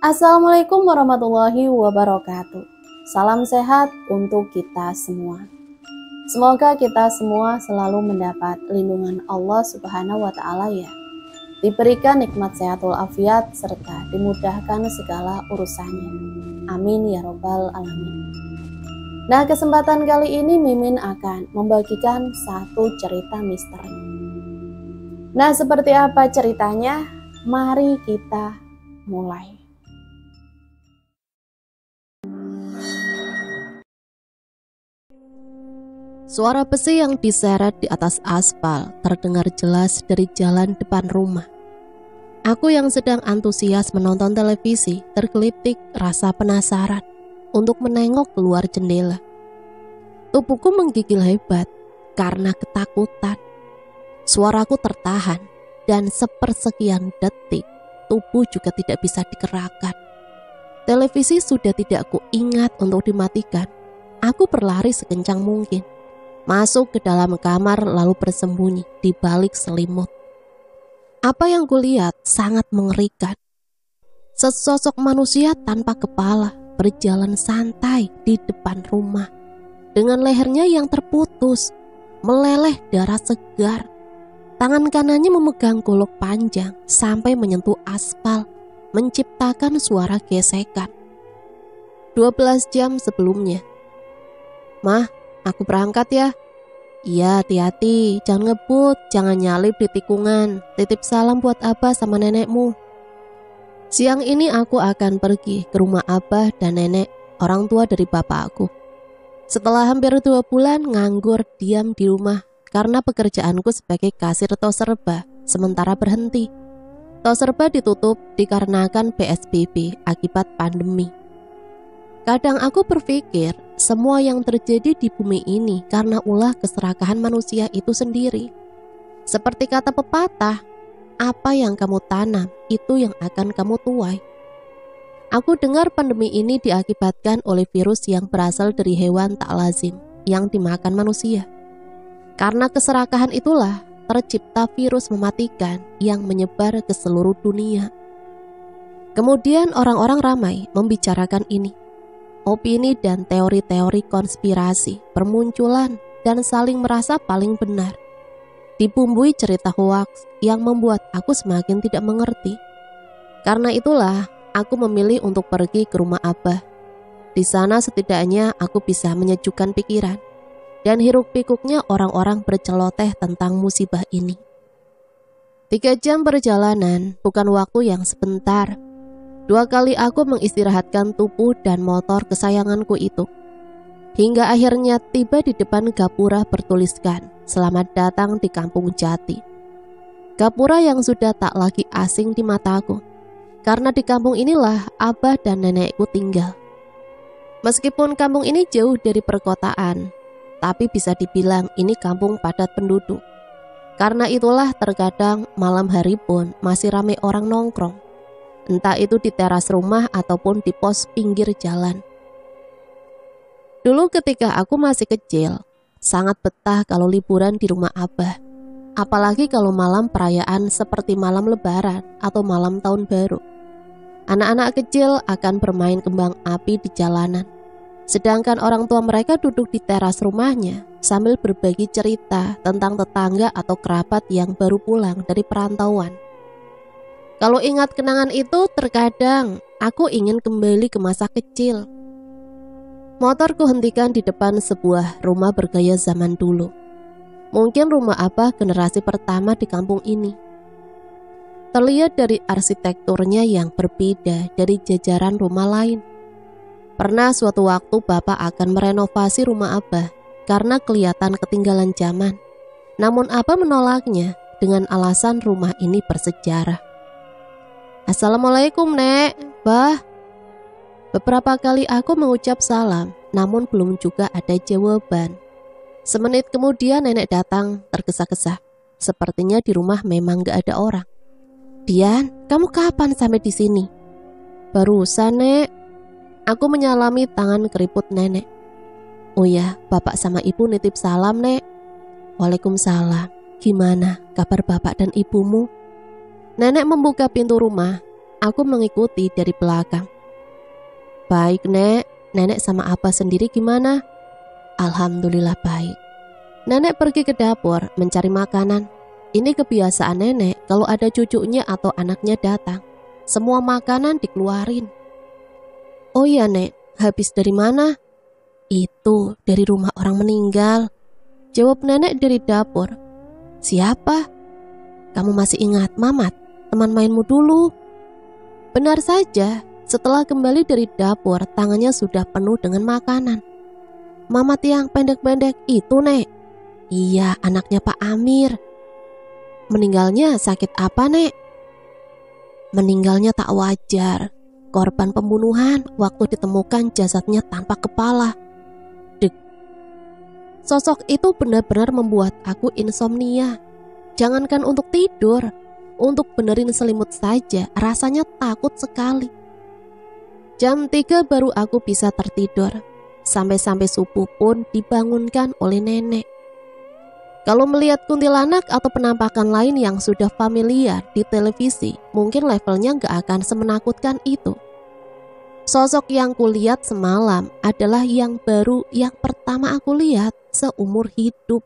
Assalamualaikum warahmatullahi wabarakatuh. Salam sehat untuk kita semua. Semoga kita semua selalu mendapat lindungan Allah Subhanahu wa Ta'ala ya. Diberikan nikmat sehat walafiat serta dimudahkan segala urusannya. Amin ya robbal alamin. Nah, kesempatan kali ini Mimin akan membagikan satu cerita misteri. Nah, seperti apa ceritanya? Mari kita mulai. Suara besi yang diseret di atas aspal terdengar jelas dari jalan depan rumah. Aku yang sedang antusias menonton televisi tergelitik rasa penasaran untuk menengok keluar jendela. Tubuhku menggigil hebat karena ketakutan. Suaraku tertahan dan sepersekian detik tubuh juga tidak bisa digerakkan. Televisi sudah tidak kuingat untuk dimatikan. Aku berlari sekencang mungkin, masuk ke dalam kamar lalu bersembunyi di balik selimut. Apa yang kulihat sangat mengerikan. Sesosok manusia tanpa kepala berjalan santai di depan rumah dengan lehernya yang terputus, meleleh darah segar. Tangan kanannya memegang golok panjang sampai menyentuh aspal, menciptakan suara gesekan. 12 jam sebelumnya. "Mah, aku berangkat ya." "Iya, hati-hati, jangan ngebut, jangan nyalip di tikungan. Titip salam buat Abah sama nenekmu." Siang ini aku akan pergi ke rumah Abah dan nenek, orang tua dari bapakku. Setelah hampir 2 bulan nganggur diam di rumah karena pekerjaanku sebagai kasir tos serba sementara berhenti. Tos serba ditutup dikarenakan PSBB akibat pandemi. Kadang aku berpikir semua yang terjadi di bumi ini karena ulah keserakahan manusia itu sendiri. Seperti kata pepatah, apa yang kamu tanam itu yang akan kamu tuai. Aku dengar pandemi ini diakibatkan oleh virus yang berasal dari hewan tak lazim yang dimakan manusia. Karena keserakahan itulah tercipta virus mematikan yang menyebar ke seluruh dunia. Kemudian orang-orang ramai membicarakan ini. Opini dan teori-teori konspirasi bermunculan dan saling merasa paling benar. Dibumbui cerita hoaks yang membuat aku semakin tidak mengerti. Karena itulah aku memilih untuk pergi ke rumah Abah. Di sana setidaknya aku bisa menyejukkan pikiran dan hiruk-pikuknya orang-orang berceloteh tentang musibah ini. 3 jam perjalanan bukan waktu yang sebentar. 2 kali aku mengistirahatkan tubuh dan motor kesayanganku itu. Hingga akhirnya tiba di depan gapura bertuliskan, "Selamat datang di Kampung Jati." Gapura yang sudah tak lagi asing di mataku, karena di kampung inilah Abah dan nenekku tinggal. Meskipun kampung ini jauh dari perkotaan, tapi bisa dibilang ini kampung padat penduduk. Karena itulah terkadang malam hari pun masih ramai orang nongkrong. Entah itu di teras rumah ataupun di pos pinggir jalan. Dulu ketika aku masih kecil, sangat betah kalau liburan di rumah Abah. Apalagi kalau malam perayaan seperti malam lebaran atau malam tahun baru. Anak-anak kecil akan bermain kembang api di jalanan. Sedangkan orang tua mereka duduk di teras rumahnya sambil berbagi cerita tentang tetangga atau kerabat yang baru pulang dari perantauan. Kalau ingat kenangan itu, terkadang aku ingin kembali ke masa kecil. Motorku hentikan di depan sebuah rumah bergaya zaman dulu. Mungkin rumah Abah generasi pertama di kampung ini. Terlihat dari arsitekturnya yang berbeda dari jajaran rumah lain. Pernah suatu waktu Bapak akan merenovasi rumah Abah karena kelihatan ketinggalan zaman. Namun Abah menolaknya dengan alasan rumah ini bersejarah. "Assalamualaikum, Nek, Bah." Beberapa kali aku mengucap salam, namun belum juga ada jawaban. Semenit kemudian nenek datang tergesa-gesa. Sepertinya di rumah memang gak ada orang. "Dian, kamu kapan sampai di sini?" "Barusan, Nek." Aku menyalami tangan keriput nenek. "Oh ya, Bapak sama Ibu nitip salam, Nek." "Waalaikumsalam. Gimana kabar Bapak dan Ibumu?" Nenek membuka pintu rumah. Aku mengikuti dari belakang. Baik, Nek. Nenek sama Abah sendiri gimana? Alhamdulillah baik. Nenek pergi ke dapur mencari makanan. Ini kebiasaan nenek kalau ada cucunya atau anaknya datang. Semua makanan dikeluarin. Oh iya, Nek, habis dari mana? Itu dari rumah orang meninggal. Jawab nenek dari dapur. Siapa? Kamu masih ingat Mamat, teman mainmu dulu? Benar saja, setelah kembali dari dapur, tangannya sudah penuh dengan makanan. Mamat yang pendek-pendek itu, Nek? Iya, anaknya Pak Amir. Meninggalnya sakit apa, Nek? Meninggalnya tak wajar. Korban pembunuhan waktu ditemukan jasadnya tanpa kepala. Dek. Sosok itu benar-benar membuat aku insomnia. Jangankan untuk tidur, untuk benerin selimut saja rasanya takut sekali. Jam 3 baru aku bisa tertidur. Sampai-sampai subuh pun dibangunkan oleh nenek. Kalau melihat kuntilanak atau penampakan lain yang sudah familiar di televisi, mungkin levelnya gak akan semenakutkan itu. Sosok yang kulihat semalam adalah yang baru yang pertama aku lihat seumur hidup.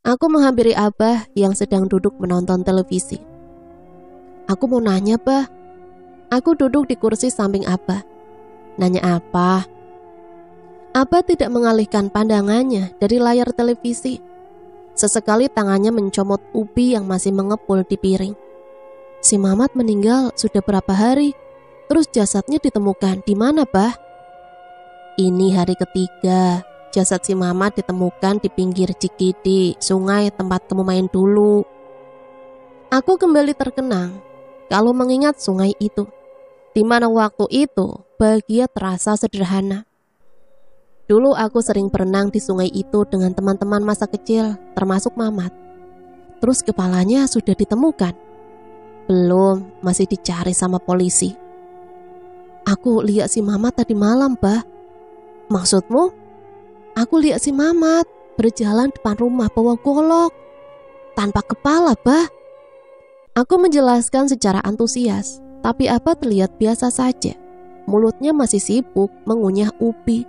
Aku menghampiri Abah yang sedang duduk menonton televisi. Aku mau nanya, Bah. Aku duduk di kursi samping Abah. Nanya apa? Abah tidak mengalihkan pandangannya dari layar televisi. Sesekali tangannya mencomot ubi yang masih mengepul di piring. Si Mamat meninggal sudah berapa hari? Terus jasadnya ditemukan di mana, Bah? Ini hari ketiga. Jasad si Mamat ditemukan di pinggir Cikidi, sungai tempat kamu main dulu. Aku kembali terkenang kalau mengingat sungai itu. Di mana waktu itu bahagia terasa sederhana. Dulu aku sering berenang di sungai itu dengan teman-teman masa kecil, termasuk Mamat. Terus kepalanya sudah ditemukan? Belum, masih dicari sama polisi. Aku lihat si Mamat tadi malam, Bah. Maksudmu? Aku lihat si Mamat berjalan depan rumah bawa golok. Tanpa kepala, Bah. Aku menjelaskan secara antusias, tapi Abah terlihat biasa saja. Mulutnya masih sibuk mengunyah ubi.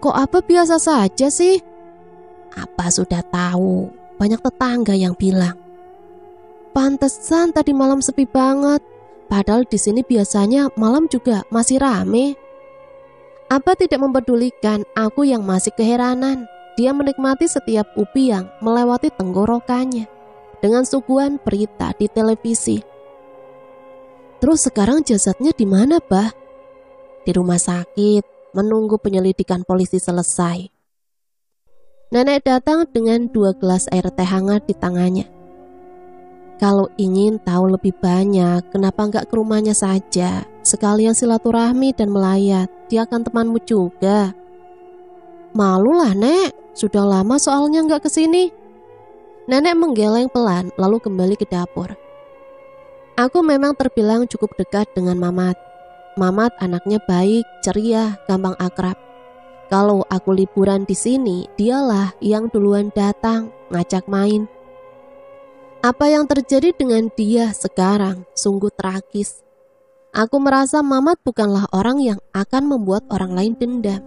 Kok Abah biasa saja sih? Abah sudah tahu, banyak tetangga yang bilang. Pantesan tadi malam sepi banget, padahal di sini biasanya malam juga masih rame. Abah tidak mempedulikan aku yang masih keheranan. Dia menikmati setiap ubi yang melewati tenggorokannya dengan suguhan berita di televisi. Terus sekarang jasadnya di mana, Bah? Di rumah sakit, menunggu penyelidikan polisi selesai. Nenek datang dengan 2 gelas air teh hangat di tangannya. Kalau ingin tahu lebih banyak, kenapa nggak ke rumahnya saja? Sekalian silaturahmi dan melayat, dia akan temanmu juga. Malulah, Nek, sudah lama soalnya nggak kesini. Nenek menggeleng pelan lalu kembali ke dapur. Aku memang terbilang cukup dekat dengan Mamat. Mamat anaknya baik, ceria, gampang akrab. Kalau aku liburan di sini, dialah yang duluan datang, ngajak main. Apa yang terjadi dengan dia sekarang sungguh tragis. Aku merasa Mamat bukanlah orang yang akan membuat orang lain dendam,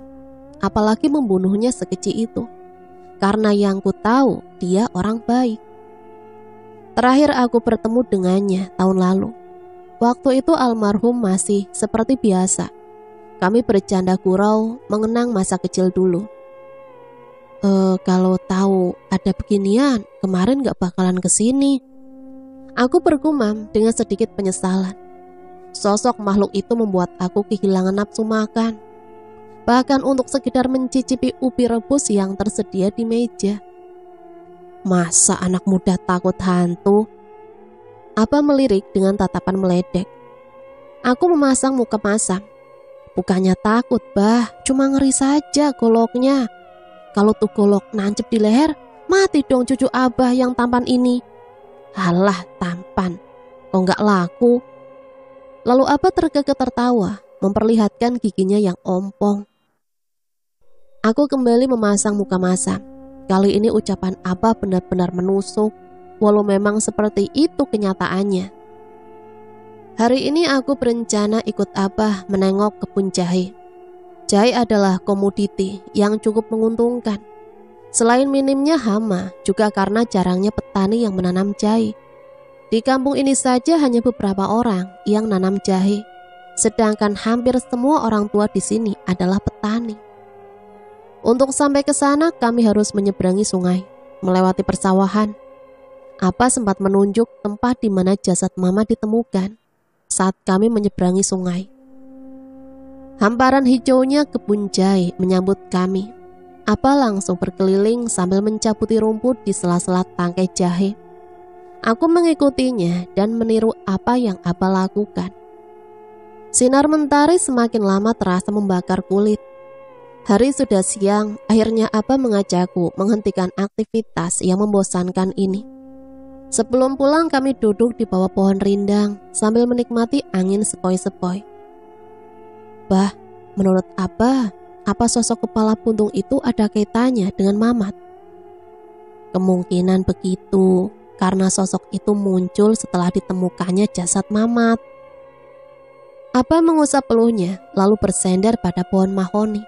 apalagi membunuhnya sekecil itu. Karena yang ku tahu, dia orang baik. Terakhir aku bertemu dengannya tahun lalu. Waktu itu almarhum masih seperti biasa. Kami bercanda gurau mengenang masa kecil dulu. Kalau tahu ada beginian, kemarin gak bakalan kesini. Aku bergumam dengan sedikit penyesalan. Sosok makhluk itu membuat aku kehilangan nafsu makan. Bahkan untuk sekedar mencicipi ubi rebus yang tersedia di meja. Masa anak muda takut hantu? Abah melirik dengan tatapan meledek. Aku memasang muka masam. Bukannya takut, Bah, cuma ngeri saja goloknya. Kalau tuh golok nancep di leher, mati dong cucu Abah yang tampan ini. Halah, tampan, kok nggak laku? Lalu Abah terkekeh tertawa, memperlihatkan giginya yang ompong. Aku kembali memasang muka masam. Kali ini ucapan Abah benar-benar menusuk. Walau memang seperti itu kenyataannya. Hari ini aku berencana ikut Abah menengok kebun jahe. Jahe adalah komoditi yang cukup menguntungkan. Selain minimnya hama, juga karena jarangnya petani yang menanam jahe. Di kampung ini saja hanya beberapa orang yang nanam jahe, sedangkan hampir semua orang tua di sini adalah petani. Untuk sampai ke sana kami harus menyeberangi sungai, melewati persawahan. Apa sempat menunjuk tempat di mana jasad Mama ditemukan saat kami menyeberangi sungai. Hamparan hijaunya kebun jahe menyambut kami. Apa langsung berkeliling sambil mencabuti rumput di sela-sela tangkai jahe. Aku mengikutinya dan meniru apa yang Abah lakukan. Sinar mentari semakin lama terasa membakar kulit. Hari sudah siang, akhirnya Abah mengajakku menghentikan aktivitas yang membosankan ini. Sebelum pulang kami duduk di bawah pohon rindang sambil menikmati angin sepoi-sepoi. Bah, menurut Abah, apa sosok kepala buntung itu ada kaitannya dengan Mamat? Kemungkinan begitu, karena sosok itu muncul setelah ditemukannya jasad Mamat. Abah mengusap peluhnya, lalu bersender pada pohon mahoni.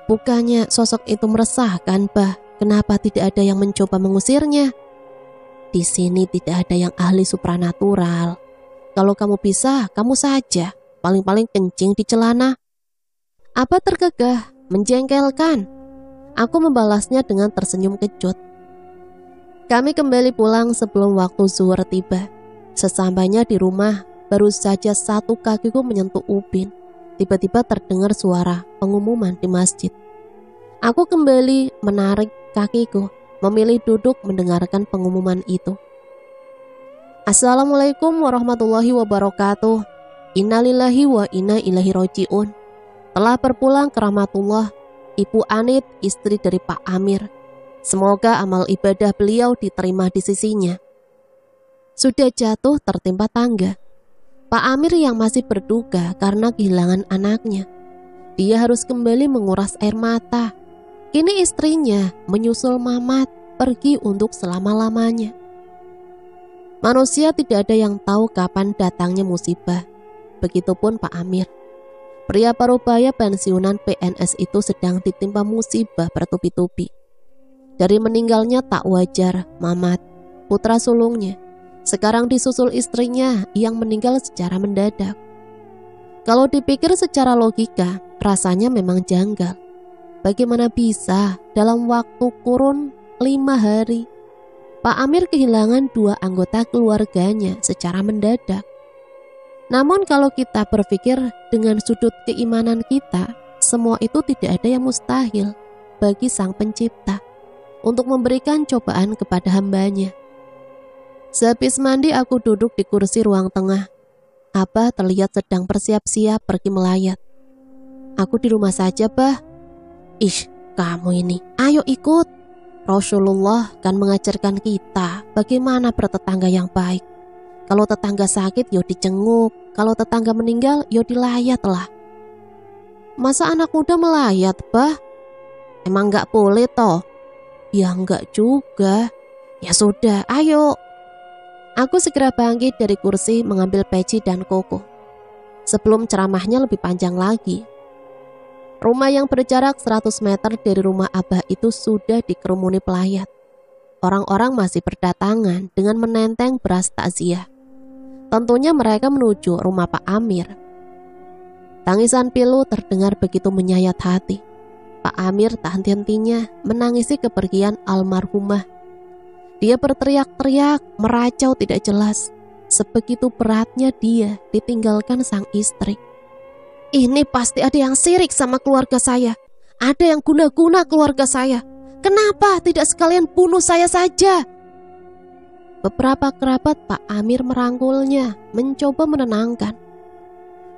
Bukannya sosok itu meresahkan, Bah? Kenapa tidak ada yang mencoba mengusirnya? Di sini tidak ada yang ahli supranatural. Kalau kamu bisa, kamu saja. Paling-paling kencing di celana. Abah tergegah, menjengkelkan. Aku membalasnya dengan tersenyum kecut. Kami kembali pulang sebelum waktu zuhur tiba. Sesampainya di rumah, baru saja satu kakiku menyentuh ubin. Tiba-tiba terdengar suara pengumuman di masjid. Aku kembali menarik kakiku, memilih duduk mendengarkan pengumuman itu. Assalamualaikum warahmatullahi wabarakatuh. Innalillahi wa inna ilaihi roji'un. Telah berpulang ke rahmatullah Ibu Anit, istri dari Pak Amir. Semoga amal ibadah beliau diterima di sisinya. Sudah jatuh tertimpa tangga. Pak Amir yang masih berduka karena kehilangan anaknya. Dia harus kembali menguras air mata. Kini istrinya menyusul Mamat pergi untuk selama-lamanya. Manusia tidak ada yang tahu kapan datangnya musibah. Begitupun Pak Amir. Pria parubaya pensiunan PNS itu sedang ditimpa musibah bertubi-tubi. Dari meninggalnya tak wajar, Mamat, putra sulungnya, sekarang disusul istrinya yang meninggal secara mendadak. Kalau dipikir secara logika, rasanya memang janggal. Bagaimana bisa dalam waktu kurun 5 hari, Pak Amir kehilangan 2 anggota keluarganya secara mendadak. Namun kalau kita berpikir dengan sudut keimanan kita, semua itu tidak ada yang mustahil bagi Sang Pencipta untuk memberikan cobaan kepada hambanya. Sehabis mandi aku duduk di kursi ruang tengah. Abah terlihat sedang bersiap-siap pergi melayat. Aku di rumah saja, Bah. Ish, kamu ini, ayo ikut. Rasulullah kan mengajarkan kita bagaimana bertetangga yang baik. Kalau tetangga sakit, yo dicenguk. Kalau tetangga meninggal, yo dilayat lah. Masa anak muda melayat, Bah? Emang gak boleh toh? Ya enggak juga. Ya sudah, ayo. Aku segera bangkit dari kursi mengambil peci dan koko. Sebelum ceramahnya lebih panjang lagi. Rumah yang berjarak 100 meter dari rumah Abah itu sudah dikerumuni pelayat. Orang-orang masih berdatangan dengan menenteng beras takziah. Tentunya mereka menuju rumah Pak Amir. Tangisan pilu terdengar begitu menyayat hati. Pak Amir tak henti-hentinya menangisi kepergian almarhumah. Dia berteriak-teriak, meracau tidak jelas. Sebegitu beratnya dia ditinggalkan sang istri. Ini pasti ada yang sirik sama keluarga saya. Ada yang guna-guna keluarga saya. Kenapa tidak sekalian bunuh saya saja? Beberapa kerabat Pak Amir merangkulnya, mencoba menenangkan.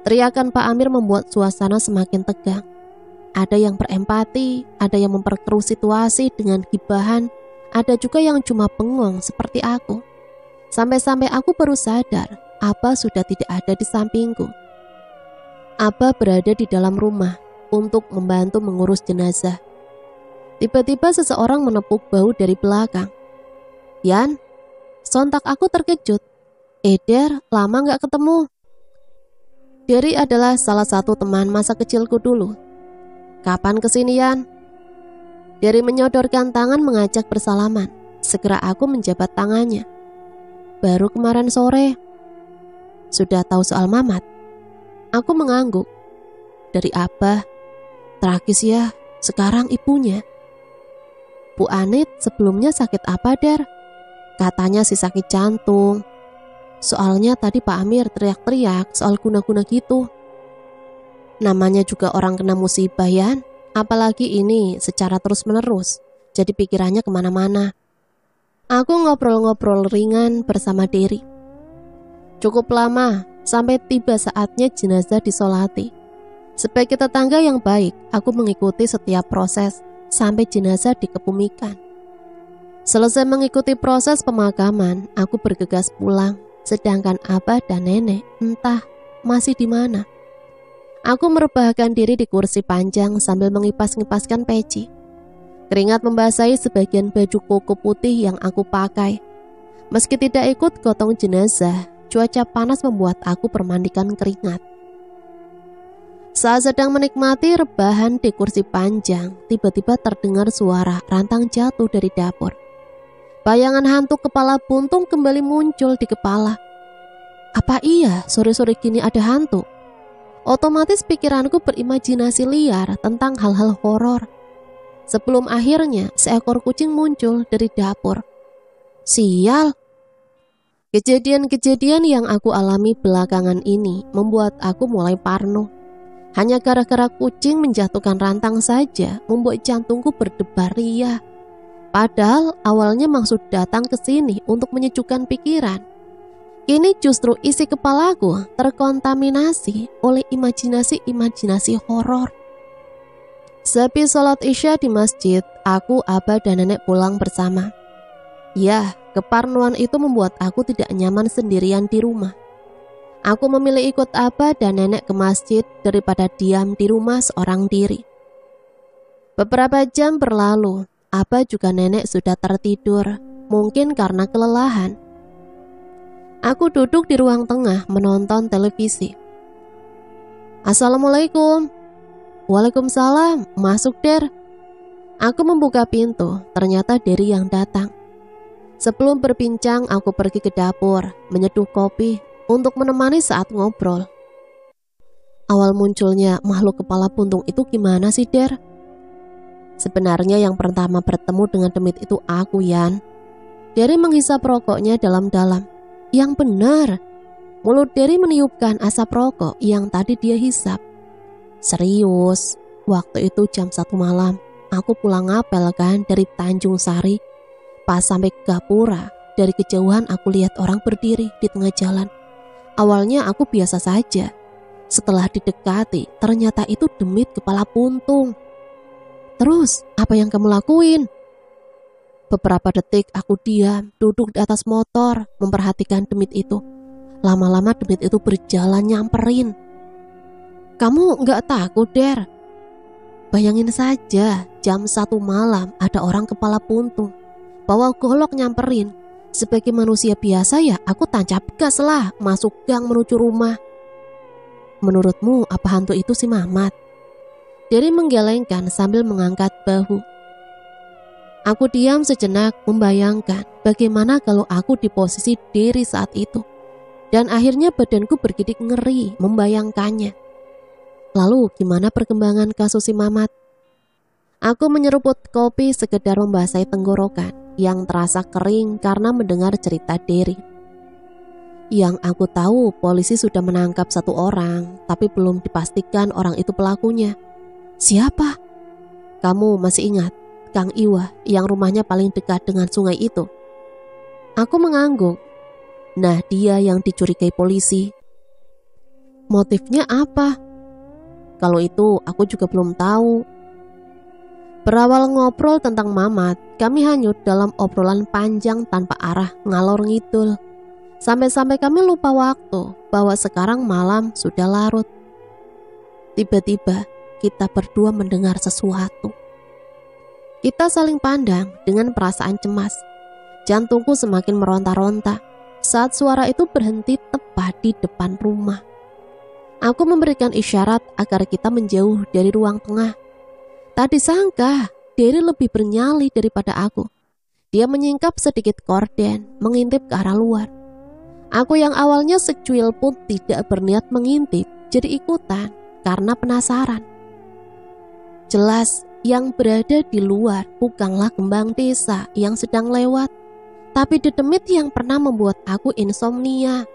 Teriakan Pak Amir membuat suasana semakin tegang. Ada yang berempati, ada yang memperkeruh situasi dengan gibahan, ada juga yang cuma bengong seperti aku. Sampai-sampai aku baru sadar, Abah sudah tidak ada di sampingku. Abah berada di dalam rumah untuk membantu mengurus jenazah. Tiba-tiba seseorang menepuk bahu dari belakang. Yan, sontak aku terkejut. Eder, lama gak ketemu. Derry adalah salah satu teman masa kecilku dulu. Kapan kesinian? Derry menyodorkan tangan mengajak bersalaman. Segera aku menjabat tangannya. Baru kemarin sore. Sudah tahu soal Mamat? Aku mengangguk. Dari Abah. Tragis ya, sekarang ibunya. Bu Anit sebelumnya sakit apa, Der? Katanya sih sakit jantung. Soalnya tadi Pak Amir teriak-teriak soal guna-guna gitu. Namanya juga orang kena musibah ya. Apalagi ini secara terus-menerus. Jadi pikirannya kemana-mana. Aku ngobrol-ngobrol ringan bersama Derry. Cukup lama sampai tiba saatnya jenazah disolati. Sebagai tetangga yang baik, aku mengikuti setiap proses sampai jenazah dikebumikan. Selesai mengikuti proses pemakaman, aku bergegas pulang. Sedangkan abah dan nenek entah masih di mana. Aku merebahkan diri di kursi panjang sambil mengipas-ngipaskan peci. Keringat membasahi sebagian baju koko putih yang aku pakai. Meski tidak ikut gotong jenazah, cuaca panas membuat aku permandikan keringat. Saat sedang menikmati rebahan di kursi panjang, tiba-tiba terdengar suara rantang jatuh dari dapur. Bayangan hantu kepala buntung kembali muncul di kepala. Apa iya sore-sore gini ada hantu? Otomatis pikiranku berimajinasi liar tentang hal-hal horor. Sebelum akhirnya seekor kucing muncul dari dapur. Sial! Kejadian-kejadian yang aku alami belakangan ini membuat aku mulai parno. Hanya gara-gara kucing menjatuhkan rantang saja membuat jantungku berdebar riang. Padahal awalnya maksud datang ke sini untuk menyejukkan pikiran. Kini justru isi kepalaku terkontaminasi oleh imajinasi-imajinasi horor. Sehabis sholat isya di masjid, aku, abah, dan nenek pulang bersama. Ya, keparnoan itu membuat aku tidak nyaman sendirian di rumah. Aku memilih ikut abah dan nenek ke masjid daripada diam di rumah seorang diri. Beberapa jam berlalu. Abah juga nenek sudah tertidur, mungkin karena kelelahan. Aku duduk di ruang tengah menonton televisi. Assalamualaikum. Waalaikumsalam, masuk Der. Aku membuka pintu, ternyata Derry yang datang. Sebelum berbincang, aku pergi ke dapur, menyeduh kopi untuk menemani saat ngobrol. Awal munculnya makhluk kepala buntung itu gimana sih, Der? Sebenarnya yang pertama bertemu dengan demit itu aku, Yan. Derry menghisap rokoknya dalam-dalam. Yang benar, mulut Derry meniupkan asap rokok yang tadi dia hisap. Serius, waktu itu jam 1 malam, aku pulang ngapel kan dari Tanjung Sari. Pas sampai ke Gapura, dari kejauhan aku lihat orang berdiri di tengah jalan. Awalnya aku biasa saja. Setelah didekati, ternyata itu demit kepala buntung. Terus, apa yang kamu lakuin? Beberapa detik aku diam, duduk di atas motor, memperhatikan demit itu. Lama-lama demit itu berjalan nyamperin. Kamu gak takut, Der? Bayangin saja, jam 1 malam ada orang kepala buntung, bawa golok nyamperin. Sebagai manusia biasa ya, aku tancap gas lah, masuk gang menuju rumah. Menurutmu apa hantu itu si Mamat? Derry menggelengkan sambil mengangkat bahu. Aku diam sejenak membayangkan bagaimana kalau aku di posisi Derry saat itu. Dan akhirnya badanku bergidik ngeri membayangkannya. Lalu gimana perkembangan kasus si Mamat? Aku menyeruput kopi sekedar membasahi tenggorokan yang terasa kering karena mendengar cerita Derry. Yang aku tahu polisi sudah menangkap 1 orang, tapi belum dipastikan orang itu pelakunya. Siapa? Kamu masih ingat Kang Iwa yang rumahnya paling dekat dengan sungai itu? Aku mengangguk. Nah, dia yang dicurigai polisi. Motifnya apa? Kalau itu aku juga belum tahu. Berawal ngobrol tentang Mamat, kami hanyut dalam obrolan panjang tanpa arah ngalor ngidul. Sampai-sampai kami lupa waktu bahwa sekarang malam sudah larut. Tiba-tiba kita berdua mendengar sesuatu. Kita saling pandang dengan perasaan cemas. Jantungku semakin meronta-ronta saat suara itu berhenti tepat di depan rumah. Aku memberikan isyarat agar kita menjauh dari ruang tengah. Tak disangka, Derry lebih bernyali daripada aku. Dia menyingkap sedikit korden, mengintip ke arah luar. Aku yang awalnya secuil pun tidak berniat mengintip, jadi ikutan karena penasaran. Jelas, yang berada di luar bukanlah kembang desa yang sedang lewat, tapi dedemit yang pernah membuat aku insomnia.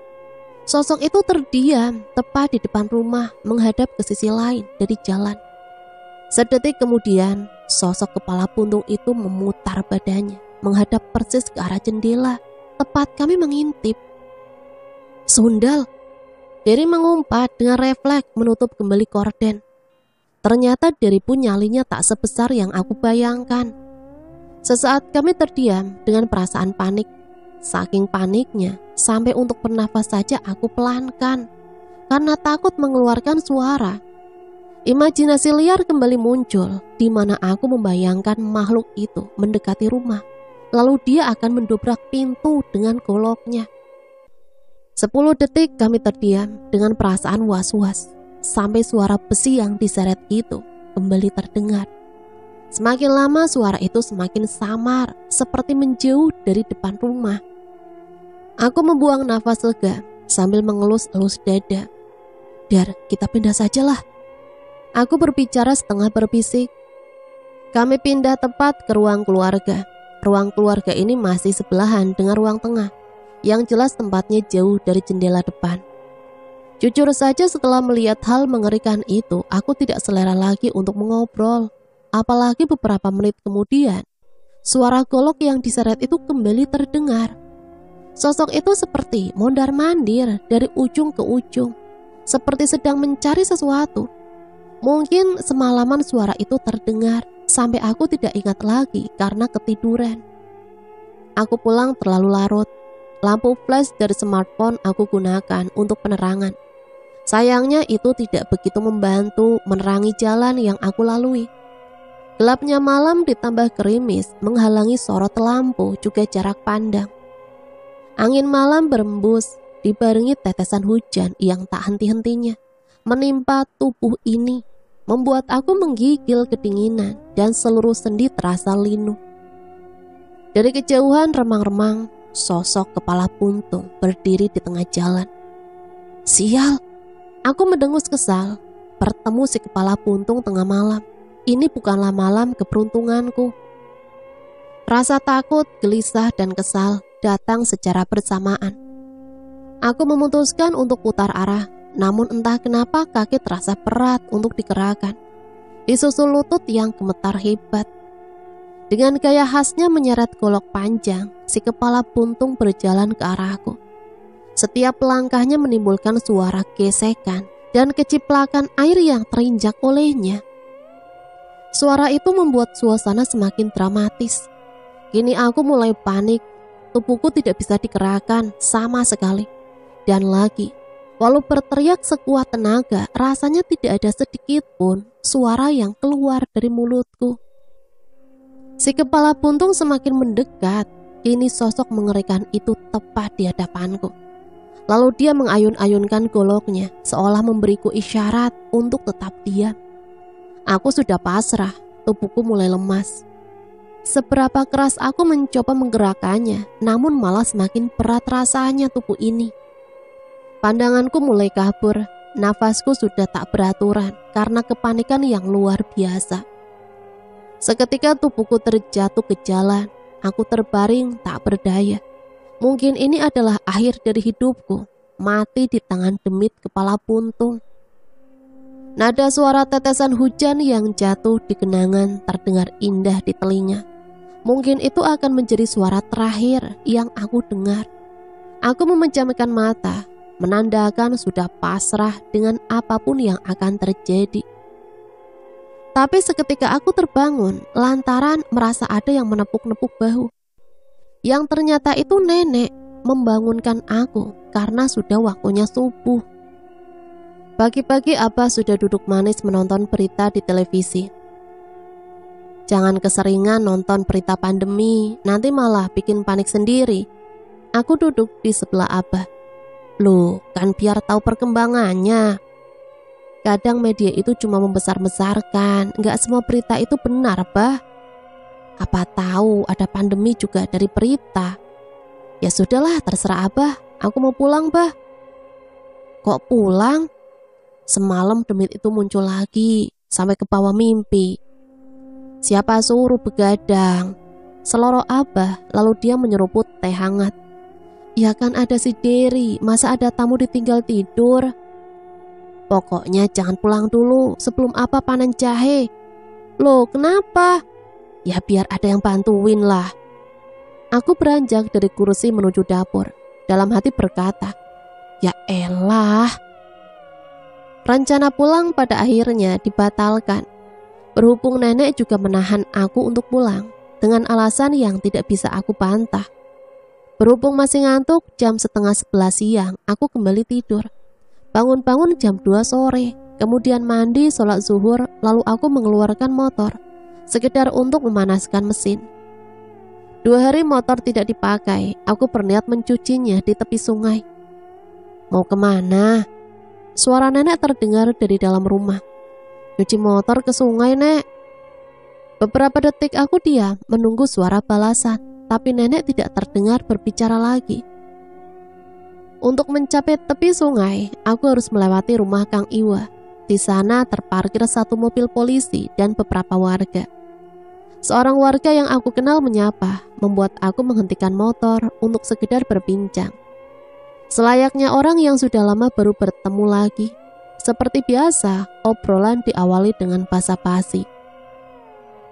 Sosok itu terdiam tepat di depan rumah menghadap ke sisi lain dari jalan. Sedetik kemudian, sosok kepala puntung itu memutar badannya menghadap persis ke arah jendela tepat kami mengintip. Sundal, Derry mengumpat dengan refleks menutup kembali korden. Ternyata Derry pun nyalinya tak sebesar yang aku bayangkan. Sesaat kami terdiam dengan perasaan panik. Saking paniknya, sampai untuk bernafas saja aku pelankan karena takut mengeluarkan suara. Imajinasi liar kembali muncul, di mana aku membayangkan makhluk itu mendekati rumah, lalu dia akan mendobrak pintu dengan goloknya. 10 detik kami terdiam dengan perasaan was-was, sampai suara besi yang diseret itu kembali terdengar. Semakin lama suara itu semakin samar, seperti menjauh dari depan rumah. Aku membuang nafas lega sambil mengelus-elus dada. Dar, kita pindah sajalah. Aku berbicara setengah berbisik. Kami pindah tepat ke ruang keluarga. Ruang keluarga ini masih sebelahan dengan ruang tengah, yang jelas tempatnya jauh dari jendela depan. Jujur saja setelah melihat hal mengerikan itu, aku tidak selera lagi untuk mengobrol. Apalagi beberapa menit kemudian, suara golok yang diseret itu kembali terdengar. Sosok itu seperti mondar-mandir dari ujung ke ujung, seperti sedang mencari sesuatu. Mungkin semalaman suara itu terdengar sampai aku tidak ingat lagi karena ketiduran. Aku pulang terlalu larut. Lampu flash dari smartphone aku gunakan untuk penerangan. Sayangnya itu tidak begitu membantu menerangi jalan yang aku lalui. Gelapnya malam ditambah gerimis menghalangi sorot lampu juga jarak pandang. Angin malam berembus dibarengi tetesan hujan yang tak henti-hentinya menimpa tubuh ini, membuat aku menggigil kedinginan dan seluruh sendi terasa linu. Dari kejauhan remang-remang, sosok kepala puntung berdiri di tengah jalan. Sial, aku mendengus kesal. Bertemu si kepala puntung tengah malam. Ini bukanlah malam keberuntunganku. Rasa takut, gelisah, dan kesal datang secara bersamaan. Aku memutuskan untuk putar arah, namun entah kenapa kaki terasa berat untuk digerakkan. Disusul lutut yang gemetar hebat. Dengan gaya khasnya menyeret golok panjang, si kepala puntung berjalan ke arahku. Setiap langkahnya menimbulkan suara gesekan dan keciplakan air yang terinjak olehnya. Suara itu membuat suasana semakin dramatis. Kini aku mulai panik. Tubuhku tidak bisa digerakkan sama sekali. Dan lagi, walau berteriak sekuat tenaga, rasanya tidak ada sedikit pun suara yang keluar dari mulutku. Si kepala puntung semakin mendekat. Kini sosok mengerikan itu tepat di hadapanku. Lalu dia mengayun-ayunkan goloknya, seolah memberiku isyarat untuk tetap diam. Aku sudah pasrah, tubuhku mulai lemas. Seberapa keras aku mencoba menggerakkannya, namun malah semakin berat rasanya tubuh ini. Pandanganku mulai kabur, nafasku sudah tak beraturan karena kepanikan yang luar biasa. Seketika tubuhku terjatuh ke jalan, aku terbaring tak berdaya. Mungkin ini adalah akhir dari hidupku, mati di tangan demit kepala puntung. Nada suara tetesan hujan yang jatuh di genangan terdengar indah di telinga. Mungkin itu akan menjadi suara terakhir yang aku dengar. Aku memejamkan mata, menandakan sudah pasrah dengan apapun yang akan terjadi. Tapi seketika aku terbangun lantaran merasa ada yang menepuk-nepuk bahu. Yang ternyata itu nenek membangunkan aku karena sudah waktunya subuh. Pagi-pagi Abah sudah duduk manis menonton berita di televisi. Jangan keseringan nonton berita pandemi, nanti malah bikin panik sendiri. Aku duduk di sebelah Abah. Loh, kan biar tahu perkembangannya. Kadang media itu cuma membesar-besarkan, nggak semua berita itu benar, Bah. Apa tahu ada pandemi juga dari berita. Ya sudahlah, terserah Abah, aku mau pulang, Bah. Kok pulang? Semalam demit itu muncul lagi, sampai ke bawah mimpi. Siapa suruh begadang? Seloroh Abah, lalu dia menyeruput teh hangat. Ya kan ada si Dery, masa ada tamu ditinggal tidur? Pokoknya jangan pulang dulu sebelum Abah panen jahe. Loh, kenapa? Ya biar ada yang bantuin lah. Aku beranjak dari kursi menuju dapur. Dalam hati berkata, ya elah. Rencana pulang pada akhirnya dibatalkan. Berhubung nenek juga menahan aku untuk pulang dengan alasan yang tidak bisa aku bantah. Berhubung masih ngantuk, jam 10:30 siang, aku kembali tidur. Bangun-bangun jam 2 sore, kemudian mandi, sholat zuhur, lalu aku mengeluarkan motor, sekedar untuk memanaskan mesin. 2 hari motor tidak dipakai, aku berniat mencucinya di tepi sungai. Mau kemana? Suara nenek terdengar dari dalam rumah. Cuci motor ke sungai, Nek. Beberapa detik aku diam, menunggu suara balasan. Tapi nenek tidak terdengar berbicara lagi. Untuk mencapai tepi sungai, aku harus melewati rumah Kang Iwa. Di sana terparkir satu mobil polisi dan beberapa warga. Seorang warga yang aku kenal menyapa, membuat aku menghentikan motor untuk sekedar berbincang. Selayaknya orang yang sudah lama baru bertemu lagi. Seperti biasa, obrolan diawali dengan basa-basi.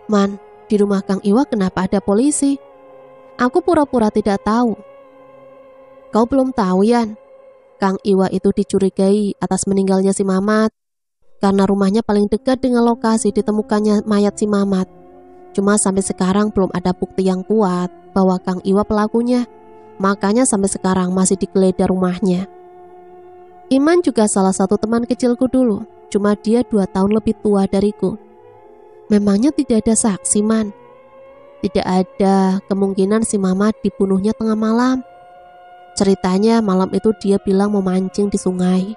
Man, di rumah Kang Iwa kenapa ada polisi? Aku pura-pura tidak tahu. Kau belum tahu, Yan? Kang Iwa itu dicurigai atas meninggalnya si Mamat. Karena rumahnya paling dekat dengan lokasi ditemukannya mayat si Mamat. Cuma sampai sekarang belum ada bukti yang kuat bahwa Kang Iwa pelakunya. Makanya sampai sekarang masih digeledah rumahnya. Iman juga salah satu teman kecilku dulu. Cuma dia 2 tahun lebih tua dariku. Memangnya tidak ada saksi, Man? Tidak ada, kemungkinan si Mamat dibunuhnya tengah malam. Ceritanya malam itu dia bilang mau mancing di sungai.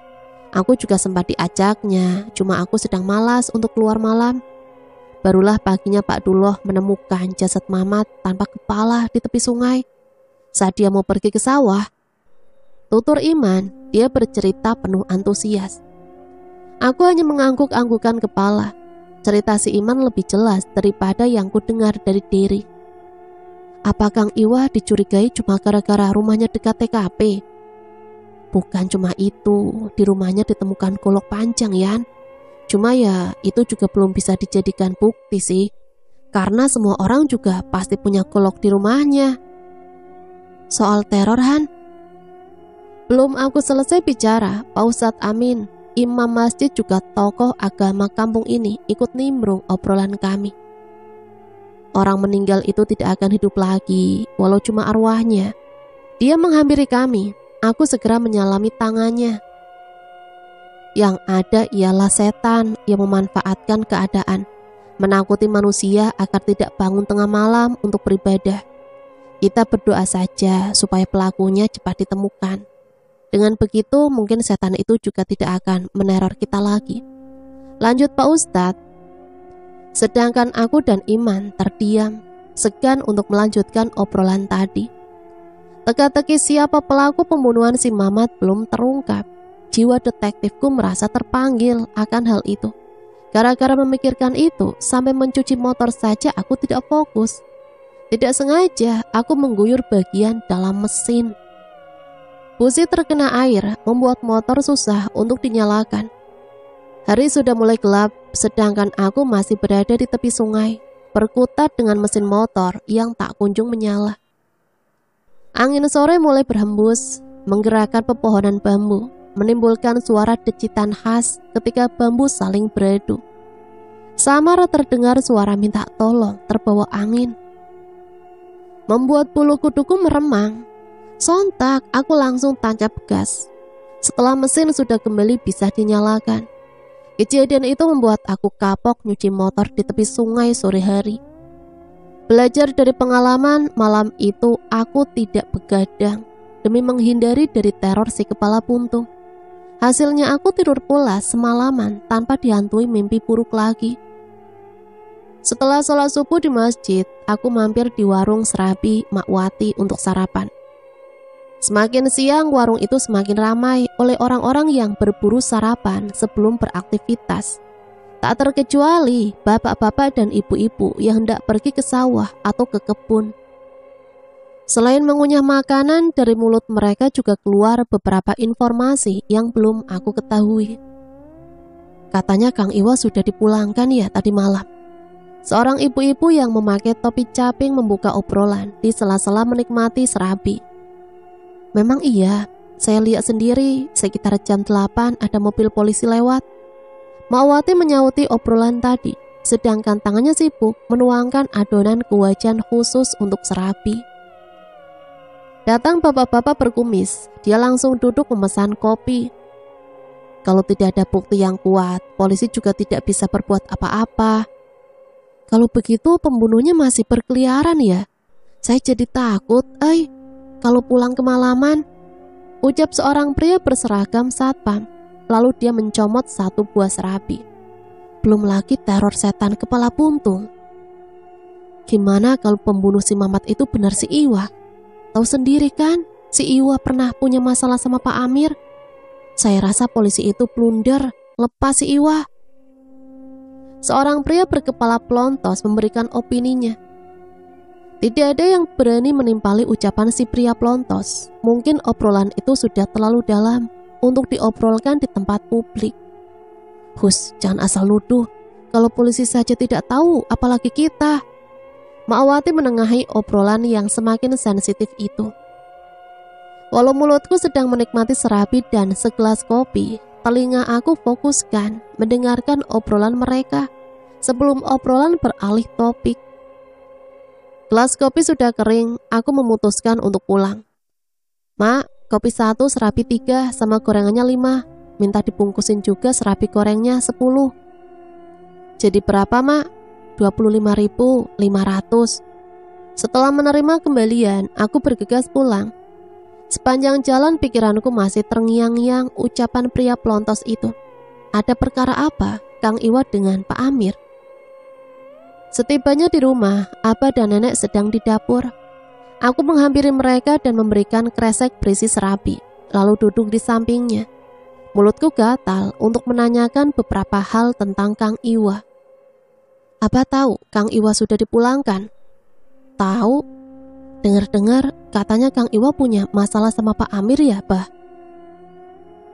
Aku juga sempat diajaknya, cuma aku sedang malas untuk keluar malam. Barulah paginya Pak Duloh menemukan jasad Mamat tanpa kepala di tepi sungai. Saat dia mau pergi ke sawah, tutur Iman, dia bercerita penuh antusias. Aku hanya mengangguk-anggukan kepala. Cerita si Iman lebih jelas daripada yang ku dengar dari Dery. Apa Kang Iwa dicurigai cuma gara-gara rumahnya dekat TKP? Bukan cuma itu, di rumahnya ditemukan golok panjang, Yan. Cuma ya, itu juga belum bisa dijadikan bukti sih. Karena semua orang juga pasti punya golok di rumahnya. Soal teror, Han? Belum aku selesai bicara, Pak Ustadz Amin, imam masjid juga tokoh agama kampung ini, ikut nimbrung obrolan kami. Orang meninggal itu tidak akan hidup lagi, walau cuma arwahnya. Dia menghampiri kami, aku segera menyalami tangannya. Yang ada ialah setan yang memanfaatkan keadaan, menakuti manusia agar tidak bangun tengah malam untuk beribadah. Kita berdoa saja supaya pelakunya cepat ditemukan. Dengan begitu mungkin setan itu juga tidak akan meneror kita lagi. Lanjut Pak Ustadz. Sedangkan aku dan Iman terdiam, segan untuk melanjutkan obrolan tadi. Teka-teki siapa pelaku pembunuhan si Mamat belum terungkap. Jiwa detektifku merasa terpanggil akan hal itu. Gara-gara memikirkan itu, sampai mencuci motor saja aku tidak fokus. Tidak sengaja aku mengguyur bagian dalam mesin. Busi terkena air membuat motor susah untuk dinyalakan. Hari sudah mulai gelap, sedangkan aku masih berada di tepi sungai, berkutat dengan mesin motor yang tak kunjung menyala. Angin sore mulai berhembus, menggerakkan pepohonan bambu, menimbulkan suara decitan khas ketika bambu saling beradu. Samar terdengar suara minta tolong terbawa angin, membuat bulu kuduku meremang. Sontak aku langsung tancap gas. Setelah mesin sudah kembali bisa dinyalakan. Kejadian itu membuat aku kapok nyuci motor di tepi sungai sore hari. Belajar dari pengalaman, malam itu aku tidak begadang demi menghindari dari teror si kepala buntung. Hasilnya aku tidur pulas semalaman tanpa dihantui mimpi buruk lagi. Setelah sholat subuh di masjid, aku mampir di warung serabi Mak Wati untuk sarapan. Semakin siang, warung itu semakin ramai oleh orang-orang yang berburu sarapan sebelum beraktivitas. Tak terkecuali bapak-bapak dan ibu-ibu yang hendak pergi ke sawah atau ke kebun. Selain mengunyah makanan, dari mulut mereka juga keluar beberapa informasi yang belum aku ketahui. Katanya Kang Iwa sudah dipulangkan ya tadi malam. Seorang ibu-ibu yang memakai topi caping membuka obrolan di sela-sela menikmati serabi. Memang iya, saya lihat sendiri sekitar jam 8 ada mobil polisi lewat. Mak Wati menyauti obrolan tadi, sedangkan tangannya sibuk menuangkan adonan ke wajan khusus untuk serabi. Datang bapak-bapak berkumis, dia langsung duduk memesan kopi. Kalau tidak ada bukti yang kuat, polisi juga tidak bisa berbuat apa-apa. Kalau begitu pembunuhnya masih berkeliaran ya? Saya jadi takut, kalau pulang kemalaman, ucap seorang pria berseragam satpam. Lalu dia mencomot satu buah serabi. Belum lagi teror setan kepala buntung. Gimana kalau pembunuh si Mamat itu benar si Iwa? Tahu sendiri kan, si Iwa pernah punya masalah sama Pak Amir. Saya rasa polisi itu blunder, lepas si Iwa. Seorang pria berkepala pelontos memberikan opininya. Tidak ada yang berani menimpali ucapan si pria pelontos. Mungkin obrolan itu sudah terlalu dalam untuk diobrolkan di tempat publik. Hus, jangan asal nuduh. Kalau polisi saja tidak tahu, apalagi kita. Mak Wati menengahi obrolan yang semakin sensitif itu. Walau mulutku sedang menikmati serabi dan segelas kopi, telinga aku fokuskan mendengarkan obrolan mereka sebelum obrolan beralih topik. Gelas kopi sudah kering, aku memutuskan untuk pulang. Mak, kopi 1, serabi 3, sama gorengannya 5. Minta dibungkusin juga serabi gorengnya 10. Jadi berapa, Mak? 25.500. Setelah menerima kembalian, aku bergegas pulang. Sepanjang jalan pikiranku masih terngiang-ngiang ucapan pria pelontos itu. Ada perkara apa Kang Iwa dengan Pak Amir? Setibanya di rumah, Abah dan Nenek sedang di dapur. Aku menghampiri mereka dan memberikan kresek berisi serabi, lalu duduk di sampingnya. Mulutku gatal untuk menanyakan beberapa hal tentang Kang Iwa. Abah tahu Kang Iwa sudah dipulangkan? Tahu. Dengar-dengar katanya Kang Iwa punya masalah sama Pak Amir ya, Bah?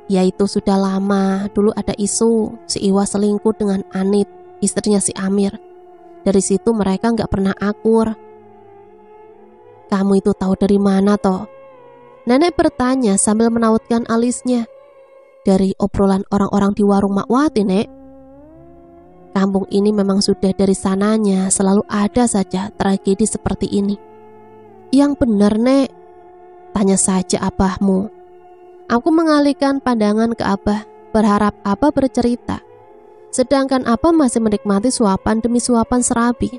Ya itu sudah lama, dulu ada isu si Iwa selingkuh dengan Anit, istrinya si Amir. Dari situ mereka gak pernah akur. Kamu itu tahu dari mana toh? Nenek bertanya sambil menautkan alisnya. Dari obrolan orang-orang di warung Mak Wati, Nek. Kampung ini memang sudah dari sananya selalu ada saja tragedi seperti ini. Yang benar, Nek, tanya saja abahmu. Aku mengalihkan pandangan ke Abah, berharap Abah bercerita. Sedangkan Abah masih menikmati suapan demi suapan serabi.